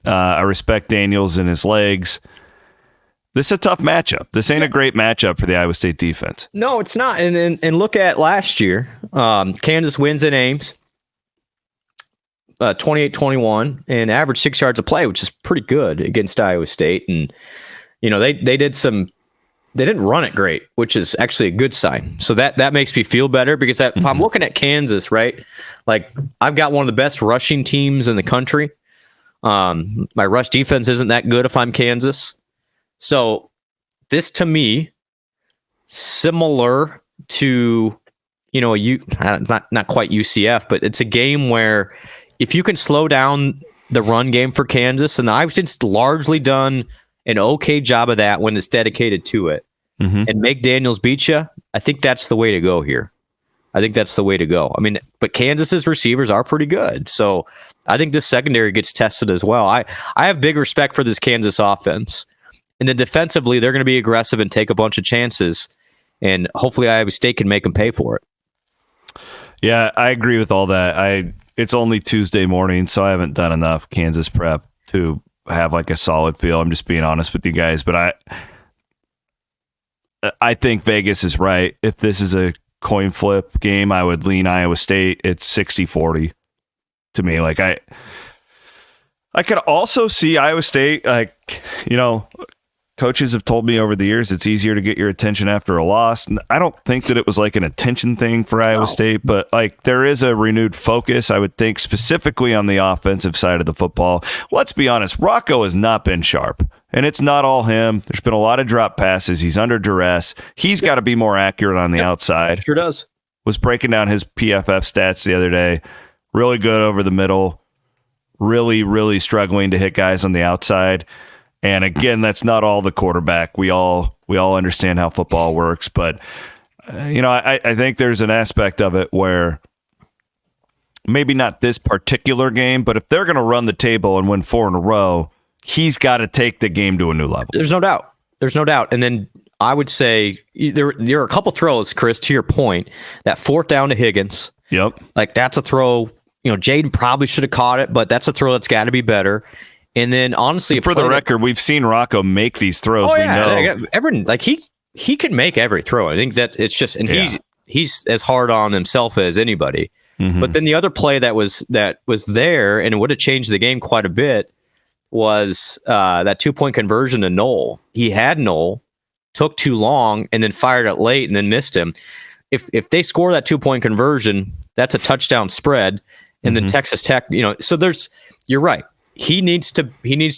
[SPEAKER 4] I respect Daniels and his legs. This is a tough matchup. This ain't a great matchup for the Iowa State defense.
[SPEAKER 5] No, it's not. And look at last year. Kansas wins in Ames, 28-21, and averaged 6 yards a play, which is pretty good against Iowa State. And you know, they didn't run it great, which is actually a good sign. So that makes me feel better because if I'm looking at Kansas, right, like I've got one of the best rushing teams in the country. My rush defense isn't that good if I'm Kansas. So this to me, similar to, you know, not quite UCF, but it's a game where if you can slow down the run game for Kansas, and Iowa State's largely done an okay job of that when it's dedicated to it, and make Daniels beat you, I think that's the way to go here. I think that's the way to go. I mean, but Kansas's receivers are pretty good, so I think this secondary gets tested as well. I have big respect for this Kansas offense, and then defensively, they're going to be aggressive and take a bunch of chances, and hopefully Iowa State can make them pay for it.
[SPEAKER 4] Yeah, I agree with all that. It's only Tuesday morning, so I haven't done enough Kansas prep to have like a solid feel. I'm just being honest with you guys, but I think Vegas is right. If this is a coin flip game, I would lean Iowa State. It's 60-40 to me. Like I could also see Iowa State, like, you know, coaches have told me over the years it's easier to get your attention after a loss. And I don't think that it was like an attention thing for Iowa State, but like there is a renewed focus, I would think, specifically on the offensive side of the football. Let's be honest, Rocco has not been sharp, and it's not all him. There's been a lot of drop passes. He's under duress. He's got to be more accurate on the outside.
[SPEAKER 5] Sure does.
[SPEAKER 4] Was breaking down his PFF stats the other day. Really good over the middle. Really, really struggling to hit guys on the outside. And again, that's not all the quarterback. We all understand how football works, but you know, I think there's an aspect of it where maybe not this particular game, but if they're going to run the table and win 4 in a row, he's got to take the game to a new level.
[SPEAKER 5] There's no doubt. And then I would say there are a couple throws, Chris, to your point, that 4th down to Higgins.
[SPEAKER 4] Yep. Like
[SPEAKER 5] that's a throw, you know, Jaden probably should have caught it, but that's a throw that's got to be better. And then, honestly,
[SPEAKER 4] for the record, we've seen Rocco make these throws.
[SPEAKER 5] Oh,
[SPEAKER 4] we
[SPEAKER 5] yeah.
[SPEAKER 4] know,
[SPEAKER 5] everyone, like he can make every throw. I think that it's just, and he's as hard on himself as anybody. Mm-hmm. But then the other play that was there, and it would have changed the game quite a bit, was that 2-point conversion to Knoll. He had Knoll, took too long, and then fired it late, and then missed him. If they score that 2-point conversion, that's a touchdown spread, and then Texas Tech, you know. So you're right. He needs to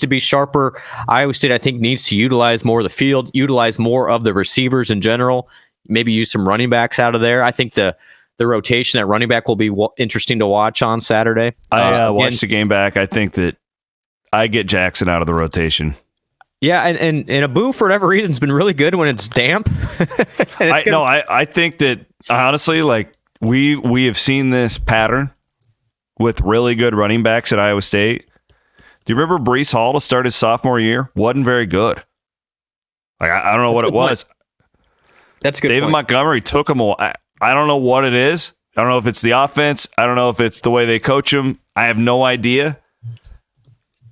[SPEAKER 5] be sharper. Iowa State, I think, needs to utilize more of the field, utilize more of the receivers in general, maybe use some running backs out of there. I think the rotation at running back will be interesting to watch on Saturday.
[SPEAKER 4] I watched the game back. I think that I get Jackson out of the rotation.
[SPEAKER 5] Yeah, and Abu, for whatever reason, has been really good when it's damp.
[SPEAKER 4] I think that, honestly, like, we have seen this pattern with really good running backs at Iowa State. Do you remember Breece Hall to start his sophomore year? Wasn't very good. Like, I don't know what it was.
[SPEAKER 5] That's a good
[SPEAKER 4] David
[SPEAKER 5] point.
[SPEAKER 4] Montgomery took him. I don't know what it is. I don't know if it's the offense. I don't know if it's the way they coach him. I have no idea.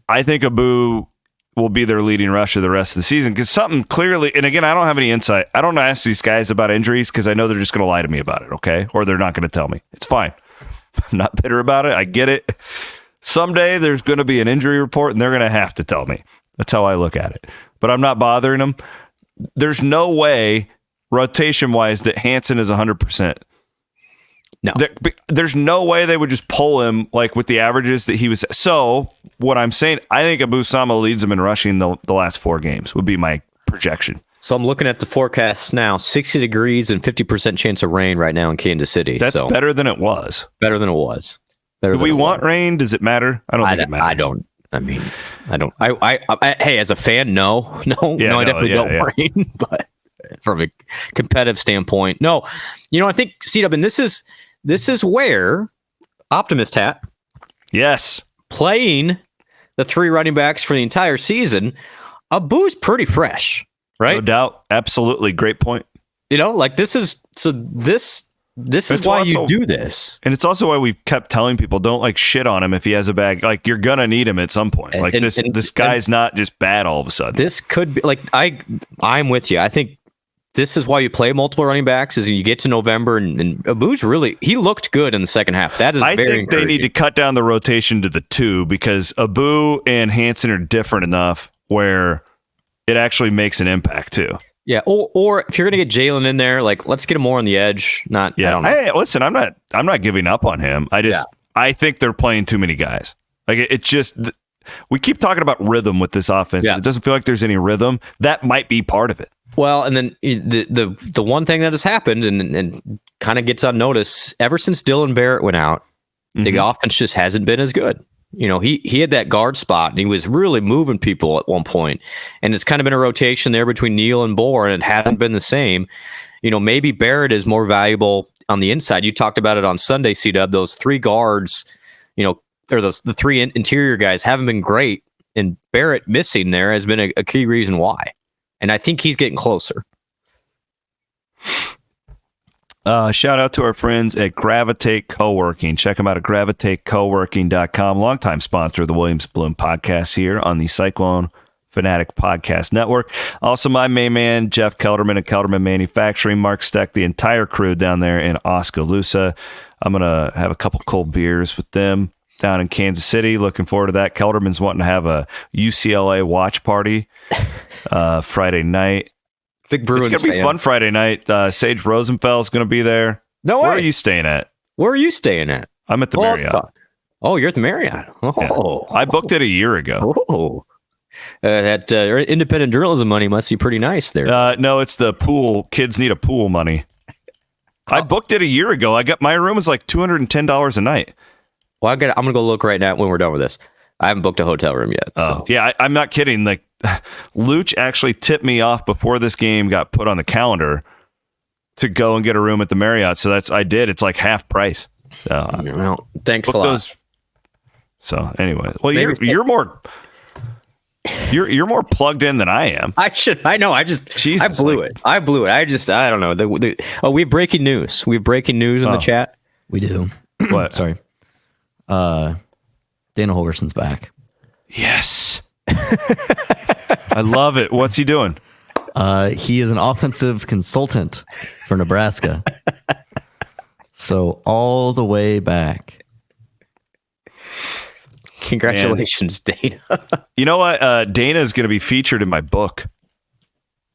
[SPEAKER 4] I think Abu will be their leading rusher the rest of the season because something clearly, and again, I don't have any insight. I don't ask these guys about injuries because I know they're just going to lie to me about it, okay? Or they're not going to tell me. It's fine. I'm not bitter about it. I get it. Someday there's going to be an injury report and they're going to have to tell me. That's how I look at it. But I'm not bothering them. There's no way, rotation-wise, that Hansen is 100%.
[SPEAKER 5] No.
[SPEAKER 4] There's no way they would just pull him like with the averages that he was. So what I'm saying, I think Abu Sama leads them in rushing the last 4 games would be my projection.
[SPEAKER 5] So I'm looking at the forecast now, 60 degrees and 50% chance of rain right now in Kansas City.
[SPEAKER 4] That's better than it was.
[SPEAKER 5] Better than it was.
[SPEAKER 4] Do we want rain? Does it matter? I don't think it matters.
[SPEAKER 5] I don't. I mean, I don't. Hey, as a fan, no, I definitely don't rain. But from a competitive standpoint, no. I think C-Dub, and this is where Optimist hat.
[SPEAKER 4] Yes.
[SPEAKER 5] Playing the 3 running backs for the entire season, Abu's pretty fresh, right?
[SPEAKER 4] No doubt. Absolutely. Great point.
[SPEAKER 5] Like this is why you do this.
[SPEAKER 4] And it's also why we've kept telling people don't like shit on him if he has a bag. Like, you're going to need him at some point. Like, this guy's not just bad all of a sudden.
[SPEAKER 5] This could be like, I'm with you. I think this is why you play multiple running backs is you get to November and Abu's he looked good in the second half. That is
[SPEAKER 4] I think they need to cut down the rotation to the 2 because Abu and Hansen are different enough where it actually makes an impact too.
[SPEAKER 5] Yeah, or if you're gonna get Jalen in there, like let's get him more on the edge. I don't know.
[SPEAKER 4] Hey, listen, I'm not giving up on him. I think they're playing too many guys. Like it's just we keep talking about rhythm with this offense. Yeah. It doesn't feel like there's any rhythm. That might be part of it.
[SPEAKER 5] Well, and then the one thing that has happened and kind of gets unnoticed ever since Dylan Barrett went out, the offense just hasn't been as good. He had that guard spot and he was really moving people at one point, and it's kind of been a rotation there between Neal and Bohr, and it hasn't been the same. Maybe Barrett is more valuable on the inside. You talked about it on Sunday, C-Dub. Those 3 guards, or the 3 interior guys haven't been great, and Barrett missing there has been a key reason why. And I think he's getting closer.
[SPEAKER 4] Shout out to our friends at Gravitate Co-working. Check them out at gravitatecoworking.com. Longtime sponsor of the Williams and Blum podcast here on the Cyclone Fanatic Podcast Network. Also, my main man, Jeff Kelderman of Kelderman Manufacturing, Mark Steck, the entire crew down there in Oskaloosa. I'm going to have a couple cold beers with them down in Kansas City. Looking forward to that. Kelderman's wanting to have a UCLA watch party Friday night.
[SPEAKER 5] Big Bruins
[SPEAKER 4] It's going to be fun Friday night. Sage Rosenfeld's going to be there.
[SPEAKER 5] No way.
[SPEAKER 4] Where are you staying at?
[SPEAKER 5] Where are you staying at?
[SPEAKER 4] I'm at the Marriott.
[SPEAKER 5] Oh, you're at the Marriott. Oh.
[SPEAKER 4] Yeah. I booked it a year ago.
[SPEAKER 5] Oh. That independent journalism money must be pretty nice there.
[SPEAKER 4] No, it's the pool. Kids need a pool money. I booked it a year ago. My room is like $210 a night.
[SPEAKER 5] Well, I'm gonna go look right now when we're done with this. I haven't booked a hotel room yet. So.
[SPEAKER 4] Yeah, I'm not kidding. Like, Luch actually tipped me off before this game got put on the calendar to go and get a room at the Marriott. So I did. It's like half price.
[SPEAKER 5] Well, thanks a lot.
[SPEAKER 4] So anyway, well, you're more plugged in than I am.
[SPEAKER 5] I know. I blew it. I don't know. We have breaking news. We have breaking news in the chat.
[SPEAKER 6] We do.
[SPEAKER 4] What?
[SPEAKER 6] Sorry. Dana Holgerson's back.
[SPEAKER 4] Yes. I love it. What's he doing?
[SPEAKER 6] He is an offensive consultant for Nebraska. So all the way back.
[SPEAKER 5] Congratulations, Dana.
[SPEAKER 4] You know what? Dana is going to be featured in my book.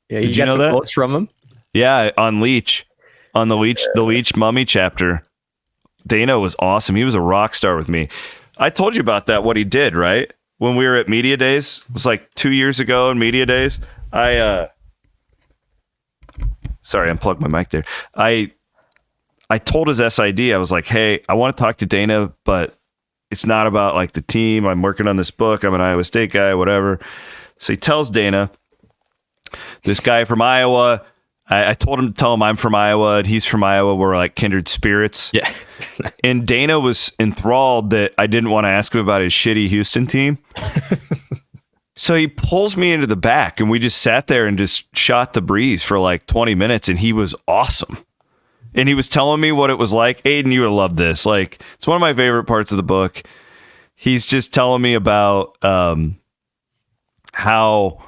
[SPEAKER 5] Yeah, you know that? Quotes from him?
[SPEAKER 4] Yeah, on Leach. On the Leach Mummy chapter. Dana was awesome. He was a rock star with me. I told you about that, what he did, right? When we were at Media Days. It was like 2 years ago in Media Days. Sorry, I unplugged my mic there. I told his SID, I was like, hey, I want to talk to Dana, but it's not about like the team. I'm working on this book. I'm an Iowa State guy, whatever. So he tells Dana, this guy from Iowa, I told him to tell him I'm from Iowa and he's from Iowa. We're like kindred spirits.
[SPEAKER 5] Yeah.
[SPEAKER 4] And Dana was enthralled that I didn't want to ask him about his shitty Houston team. So he pulls me into the back and we just sat there and just shot the breeze for like 20 minutes and he was awesome. And he was telling me what it was like. Aiden, you would love this. Like, it's one of my favorite parts of the book. He's just telling me about how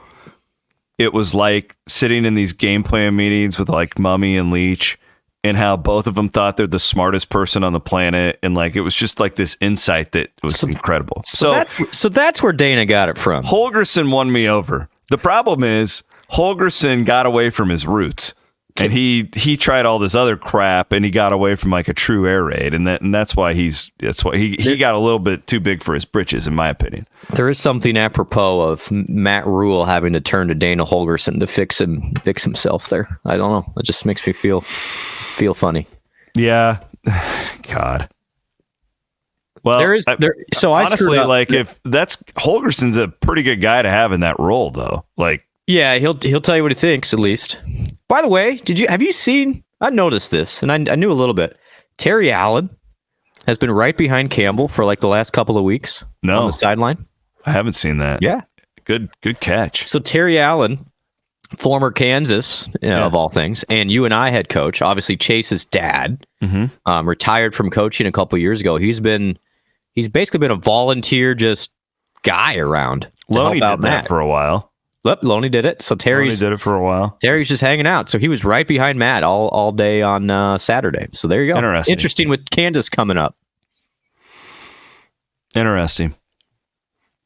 [SPEAKER 4] it was like sitting in these game plan meetings with like Mummy and Leach and how both of them thought they're the smartest person on the planet. And like, it was just like this insight that was incredible.
[SPEAKER 5] So that's where Dana got it from.
[SPEAKER 4] Holgerson won me over. The problem is Holgerson got away from his roots. And he tried all this other crap, and he got away from like a true air raid, and that's why he got a little bit too big for his britches, in my opinion.
[SPEAKER 5] There is something apropos of Matt Rule having to turn to Dana Holgerson to fix himself there. I don't know. It just makes me feel funny.
[SPEAKER 4] Yeah, God. Well,
[SPEAKER 5] so
[SPEAKER 4] honestly, like if that's Holgerson's a pretty good guy to have in that role, though. Like,
[SPEAKER 5] yeah, he'll tell you what he thinks at least. By the way, have you seen? I noticed this, and I knew a little bit. Terry Allen has been right behind Campbell for like the last couple of weeks on the sideline.
[SPEAKER 4] I haven't seen that.
[SPEAKER 5] Yeah,
[SPEAKER 4] good catch.
[SPEAKER 5] So Terry Allen, former Kansas of all things, and UNI head coach, obviously Chase's dad, retired from coaching a couple years ago. He's basically been a volunteer just guy around.
[SPEAKER 4] Loney did that for a while.
[SPEAKER 5] Yep, Loney did it. So Loney
[SPEAKER 4] did it for a while.
[SPEAKER 5] Terry's just hanging out. So he was right behind Matt all day on Saturday. So there you go. Interesting with Kansas coming up.
[SPEAKER 4] Interesting.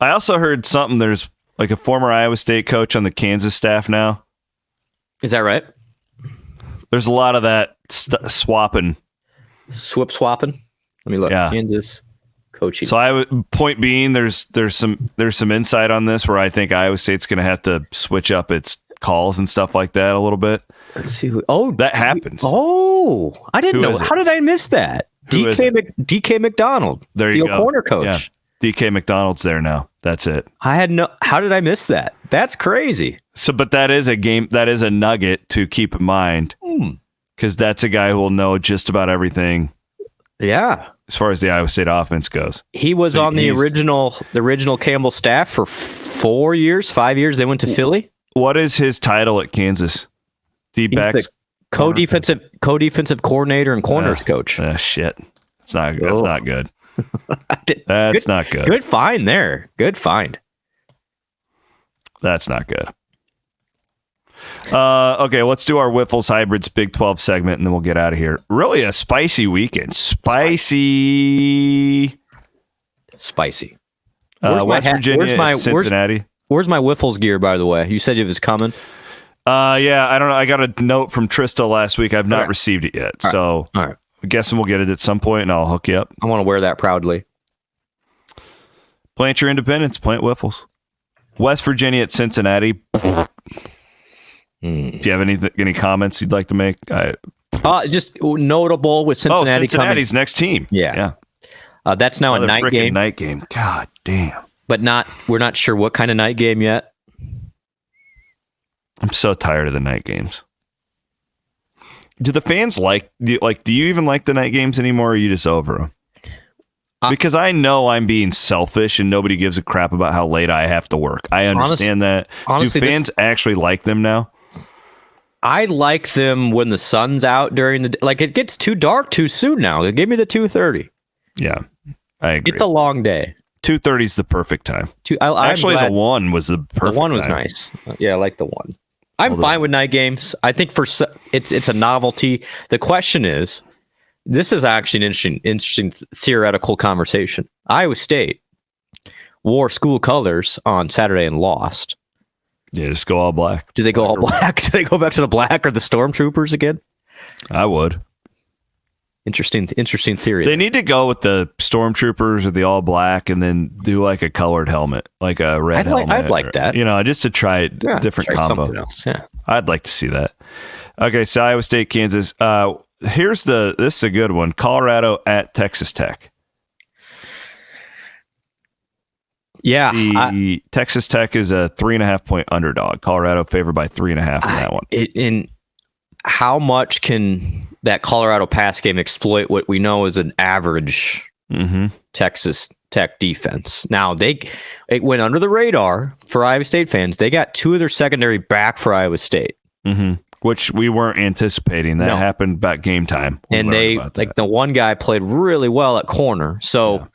[SPEAKER 4] I also heard something. There's like a former Iowa State coach on the Kansas staff now.
[SPEAKER 5] Is that right?
[SPEAKER 4] There's a lot of that swapping.
[SPEAKER 5] Swapping? Let me look. Yeah. Kansas coaching.
[SPEAKER 4] So point being, there's some insight on this where I think Iowa State's going to have to switch up its calls and stuff like that a little bit.
[SPEAKER 5] Let's see.
[SPEAKER 4] That happens.
[SPEAKER 5] Oh, I didn't know. How did I miss that? DK McDonald.
[SPEAKER 4] There you go.
[SPEAKER 5] Corner coach.
[SPEAKER 4] Yeah. DK McDonald's there now. That's it.
[SPEAKER 5] How did I miss that? That's crazy.
[SPEAKER 4] So, but that is a nugget to keep in mind because that's a guy who will know just about everything.
[SPEAKER 5] Yeah.
[SPEAKER 4] As far as the Iowa State offense goes.
[SPEAKER 5] He was on the original Campbell staff for 5 years. They went to Philly.
[SPEAKER 4] What is his title at Kansas? D-backs?
[SPEAKER 5] Co-defensive coordinator and corners coach.
[SPEAKER 4] Shit. That's not good. That's not good.
[SPEAKER 5] Good find there. Good find.
[SPEAKER 4] That's not good. Okay, let's do our Whiffles Hybrids Big 12 segment, and then we'll get out of here. Really a spicy weekend. Spicy. West Virginia, Cincinnati.
[SPEAKER 5] Where's my Whiffles gear, by the way? You said it was coming.
[SPEAKER 4] Yeah, I don't know. I got a note from Trista last week. I've not received it yet. All right. I'm guessing we'll get it at some point, and I'll hook you up.
[SPEAKER 5] I want to wear that proudly.
[SPEAKER 4] Plant your independence. Plant Whiffles. West Virginia at Cincinnati. Do you have any comments you'd like to make?
[SPEAKER 5] Just notable with Cincinnati.
[SPEAKER 4] Cincinnati's next team.
[SPEAKER 5] Yeah. That's now a night game.
[SPEAKER 4] Night game. God damn.
[SPEAKER 5] But we're not sure what kind of night game yet.
[SPEAKER 4] I'm so tired of the night games. Do the fans do you even like the night games anymore, or are you just over them? Because I know I'm being selfish and nobody gives a crap about how late I have to work. I understand that. Honestly, do fans actually like them now?
[SPEAKER 5] I like them when the sun's out during the like. It gets too dark too soon now. Give me the 2:30.
[SPEAKER 4] Yeah, I agree.
[SPEAKER 5] It's a long day.
[SPEAKER 4] 2:30 is the perfect time. The 1 was the perfect.
[SPEAKER 5] The 1 was nice. Yeah, I like the 1. I'm fine with night games. I think it's a novelty. The question is, this is actually an interesting theoretical conversation. Iowa State wore school colors on Saturday and lost.
[SPEAKER 4] Yeah, just go all black.
[SPEAKER 5] Do they go all black? Do they go back to the black or the stormtroopers again?
[SPEAKER 4] I would.
[SPEAKER 5] Interesting theory.
[SPEAKER 4] They need to go with the stormtroopers or the all black and then do like a colored helmet, like a red helmet.
[SPEAKER 5] I'd like that.
[SPEAKER 4] Just to try a different combo.
[SPEAKER 5] Something else. Yeah.
[SPEAKER 4] I'd like to see that. Okay, so Iowa State, Kansas. This is a good one. Colorado at Texas Tech.
[SPEAKER 5] Yeah.
[SPEAKER 4] The Texas Tech is a 3.5-point underdog. Colorado favored by 3.5 in that one.
[SPEAKER 5] In how much can that Colorado pass game exploit what we know is an average Texas Tech defense? Now, it went under the radar for Iowa State fans. They got 2 of their secondary back for Iowa State.
[SPEAKER 4] Which we weren't anticipating. That happened about game time.
[SPEAKER 5] And they, like, the one guy played really well at corner. So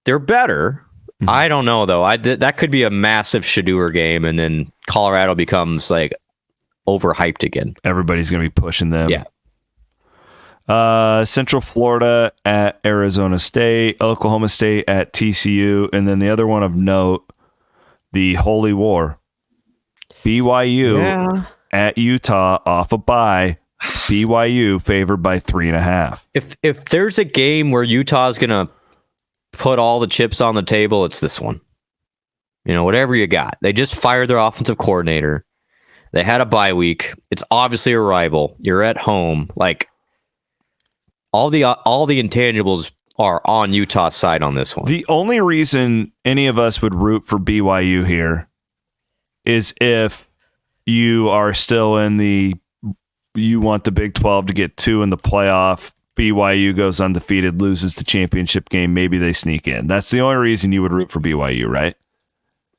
[SPEAKER 5] they're better. I don't know, though. That could be a massive Shedeur game, and then Colorado becomes, like, overhyped again.
[SPEAKER 4] Everybody's going to be pushing them.
[SPEAKER 5] Yeah.
[SPEAKER 4] Central Florida at Arizona State, Oklahoma State at TCU, and then the other one of note, the Holy War. BYU at Utah off a bye. BYU favored by 3.5.
[SPEAKER 5] If there's a game where Utah is going to put all the chips on the table, it's this one. Whatever you got. They just fired their offensive coordinator. They had a bye week. It's obviously a rival. You're at home. Like, all the intangibles are on Utah's side on this one.
[SPEAKER 4] The only reason any of us would root for BYU here is if you are still you want the Big 12 to get 2 in the playoff. BYU goes undefeated, loses the championship game. Maybe they sneak in. That's the only reason you would root for BYU, right?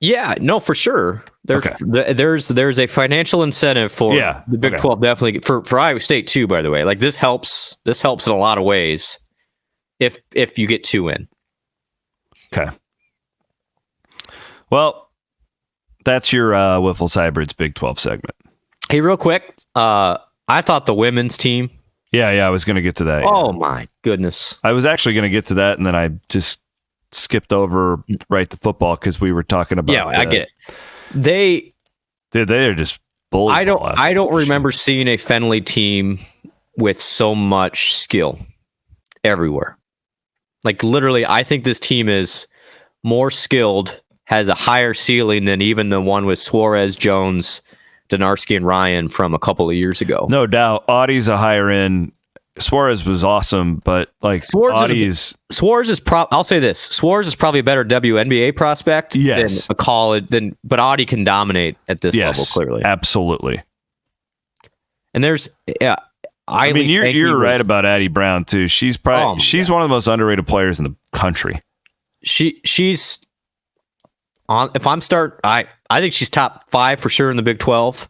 [SPEAKER 4] Yeah,
[SPEAKER 5] no, for sure. There's a financial incentive for the Big 12, definitely for Iowa State too. By the way, like this helps in a lot of ways if you get 2 in.
[SPEAKER 4] Okay. Well, that's your Wiffles Hybrids Big 12 segment.
[SPEAKER 5] Hey, real quick, I thought the women's team.
[SPEAKER 4] Yeah, I was going to get to that.
[SPEAKER 5] Oh my goodness!
[SPEAKER 4] I was actually going to get to that, and then I just skipped over right to football because we were talking about.
[SPEAKER 5] Yeah, I get it.
[SPEAKER 4] They're just bully.
[SPEAKER 5] I don't remember seeing a Fenley team with so much skill everywhere. Like literally, I think this team is more skilled, has a higher ceiling than even the one with Suarez, Jones, Donarski, and Ryan from a couple of years ago.
[SPEAKER 4] No doubt, Audie's a higher end. Suarez was awesome, but like
[SPEAKER 5] Suarez is I'll say this: Suarez is probably a better WNBA prospect than a college. But Audie can dominate at this level clearly.
[SPEAKER 4] Absolutely.
[SPEAKER 5] And there's
[SPEAKER 4] I mean, you're right about Addie Brown too. She's probably one of the most underrated players in the country.
[SPEAKER 5] She's on. If I'm I think she's top 5 for sure in the Big 12.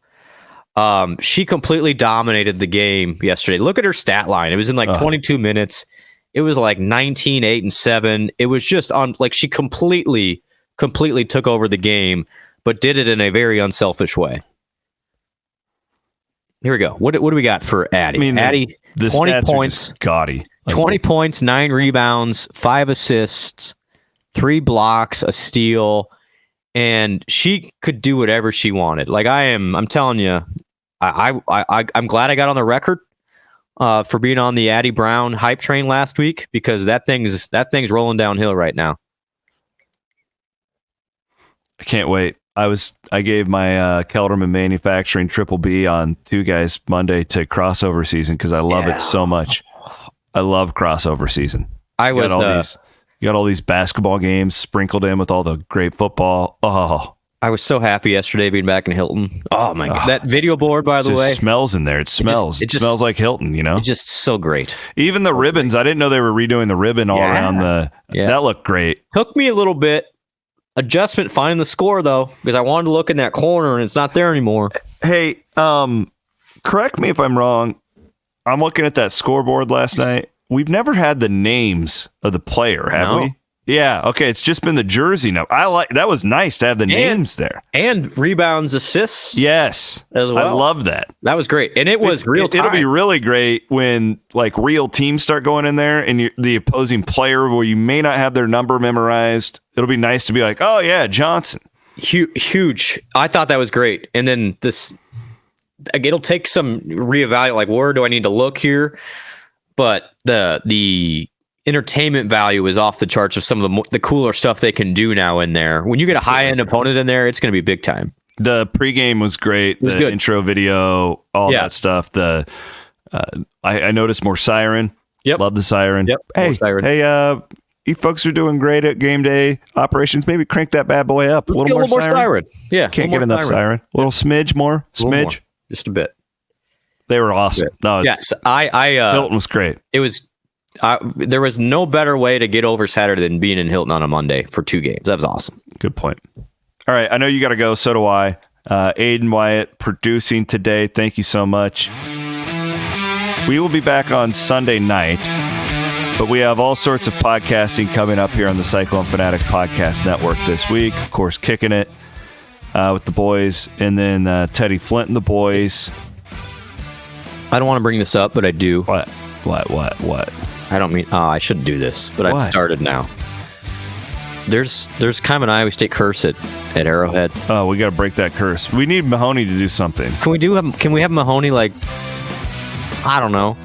[SPEAKER 5] She completely dominated the game yesterday. Look at her stat line. It was in like 22 minutes. It was like 19, 8, and 7. It was just on like she completely took over the game, but did it in a very unselfish way. Here we go. What do we got for Addie?
[SPEAKER 4] I mean,
[SPEAKER 5] Addie,
[SPEAKER 4] the
[SPEAKER 5] 20 points,
[SPEAKER 4] gaudy.
[SPEAKER 5] 20 points, 9 rebounds, 5 assists, 3 blocks, a steal, and she could do whatever she wanted. Like I'm telling you, I'm glad I got on the record for being on the Addie Brown hype train last week because that thing's rolling downhill right now.
[SPEAKER 4] I can't wait. I gave my Kelderman Manufacturing Triple B on 2 Guys Monday to crossover season because I love it so much. I love crossover season. You got all these basketball games sprinkled in with all the great football. Oh,
[SPEAKER 5] I was so happy yesterday being back in Hilton. Oh my God. That video board, by the way.
[SPEAKER 4] Smells in there. It smells like Hilton,
[SPEAKER 5] It's just so great.
[SPEAKER 4] Even the ribbons. I didn't know they were redoing the ribbon all around that looked great.
[SPEAKER 5] Took me a little bit. Adjustment finding the score though, because I wanted to look in that corner and it's not there anymore.
[SPEAKER 4] Hey, correct me if I'm wrong. I'm looking at that scoreboard last night. We've never had the names of the player, have we? Yeah. Okay. It's just been the jersey. No, that was nice to have the names there
[SPEAKER 5] and rebounds, assists.
[SPEAKER 4] Yes,
[SPEAKER 5] as well.
[SPEAKER 4] I love that.
[SPEAKER 5] That was great, and it was real time.
[SPEAKER 4] It'll be really great when like real teams start going in there and the opposing player where you may not have their number memorized. It'll be nice to be like, oh yeah, Johnson.
[SPEAKER 5] Huge. I thought that was great, and then it'll take some reevaluate. Like, where do I need to look here? But the entertainment value is off the charts of some of the cooler stuff they can do now in there. When you get a high-end opponent in there, it's going to be big time.
[SPEAKER 4] The pregame was great. The intro video, all that stuff. I noticed more siren.
[SPEAKER 5] Yep.
[SPEAKER 4] Love the siren.
[SPEAKER 5] Yep.
[SPEAKER 4] Hey,
[SPEAKER 5] more siren.
[SPEAKER 4] hey, you folks are doing great at game day operations. Maybe crank that bad boy up.
[SPEAKER 5] Let's get a little more siren. Yeah.
[SPEAKER 4] Can't get enough siren. A little smidge more. Smidge.
[SPEAKER 5] Just a bit.
[SPEAKER 4] They were awesome. No,
[SPEAKER 5] yes.
[SPEAKER 4] Hilton was great.
[SPEAKER 5] It was. There was no better way to get over Saturday than being in Hilton on a Monday for 2 games. That was awesome.
[SPEAKER 4] Good point. All right. I know you got to go. So do I. Aiden Wyatt producing today. Thank you so much. We will be back on Sunday night, but we have all sorts of podcasting coming up here on the Cyclone Fanatic Podcast Network this week. Of course, kicking it with the boys, and then Teddy Flint and the boys.
[SPEAKER 5] I don't want to bring this up, but I do.
[SPEAKER 4] What?
[SPEAKER 5] I don't mean. I shouldn't do this, but I've started now. There's kind of an Iowa State curse at Arrowhead.
[SPEAKER 4] Oh, we got to break that curse. We need Mahoney to do something.
[SPEAKER 5] Can we have Mahoney, like, I don't know,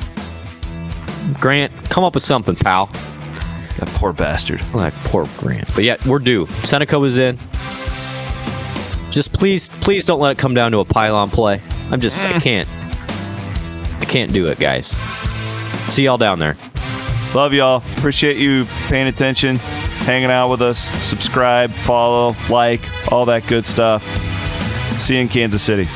[SPEAKER 5] Grant, come up with something, pal.
[SPEAKER 4] That poor bastard.
[SPEAKER 5] Like, poor Grant. But yeah, we're due. Seneca was in. Just please don't let it come down to a pylon play. I can't do it, guys. See y'all down there.
[SPEAKER 4] Love y'all. Appreciate you paying attention, hanging out with us. Subscribe, follow, like, all that good stuff. See you in Kansas City.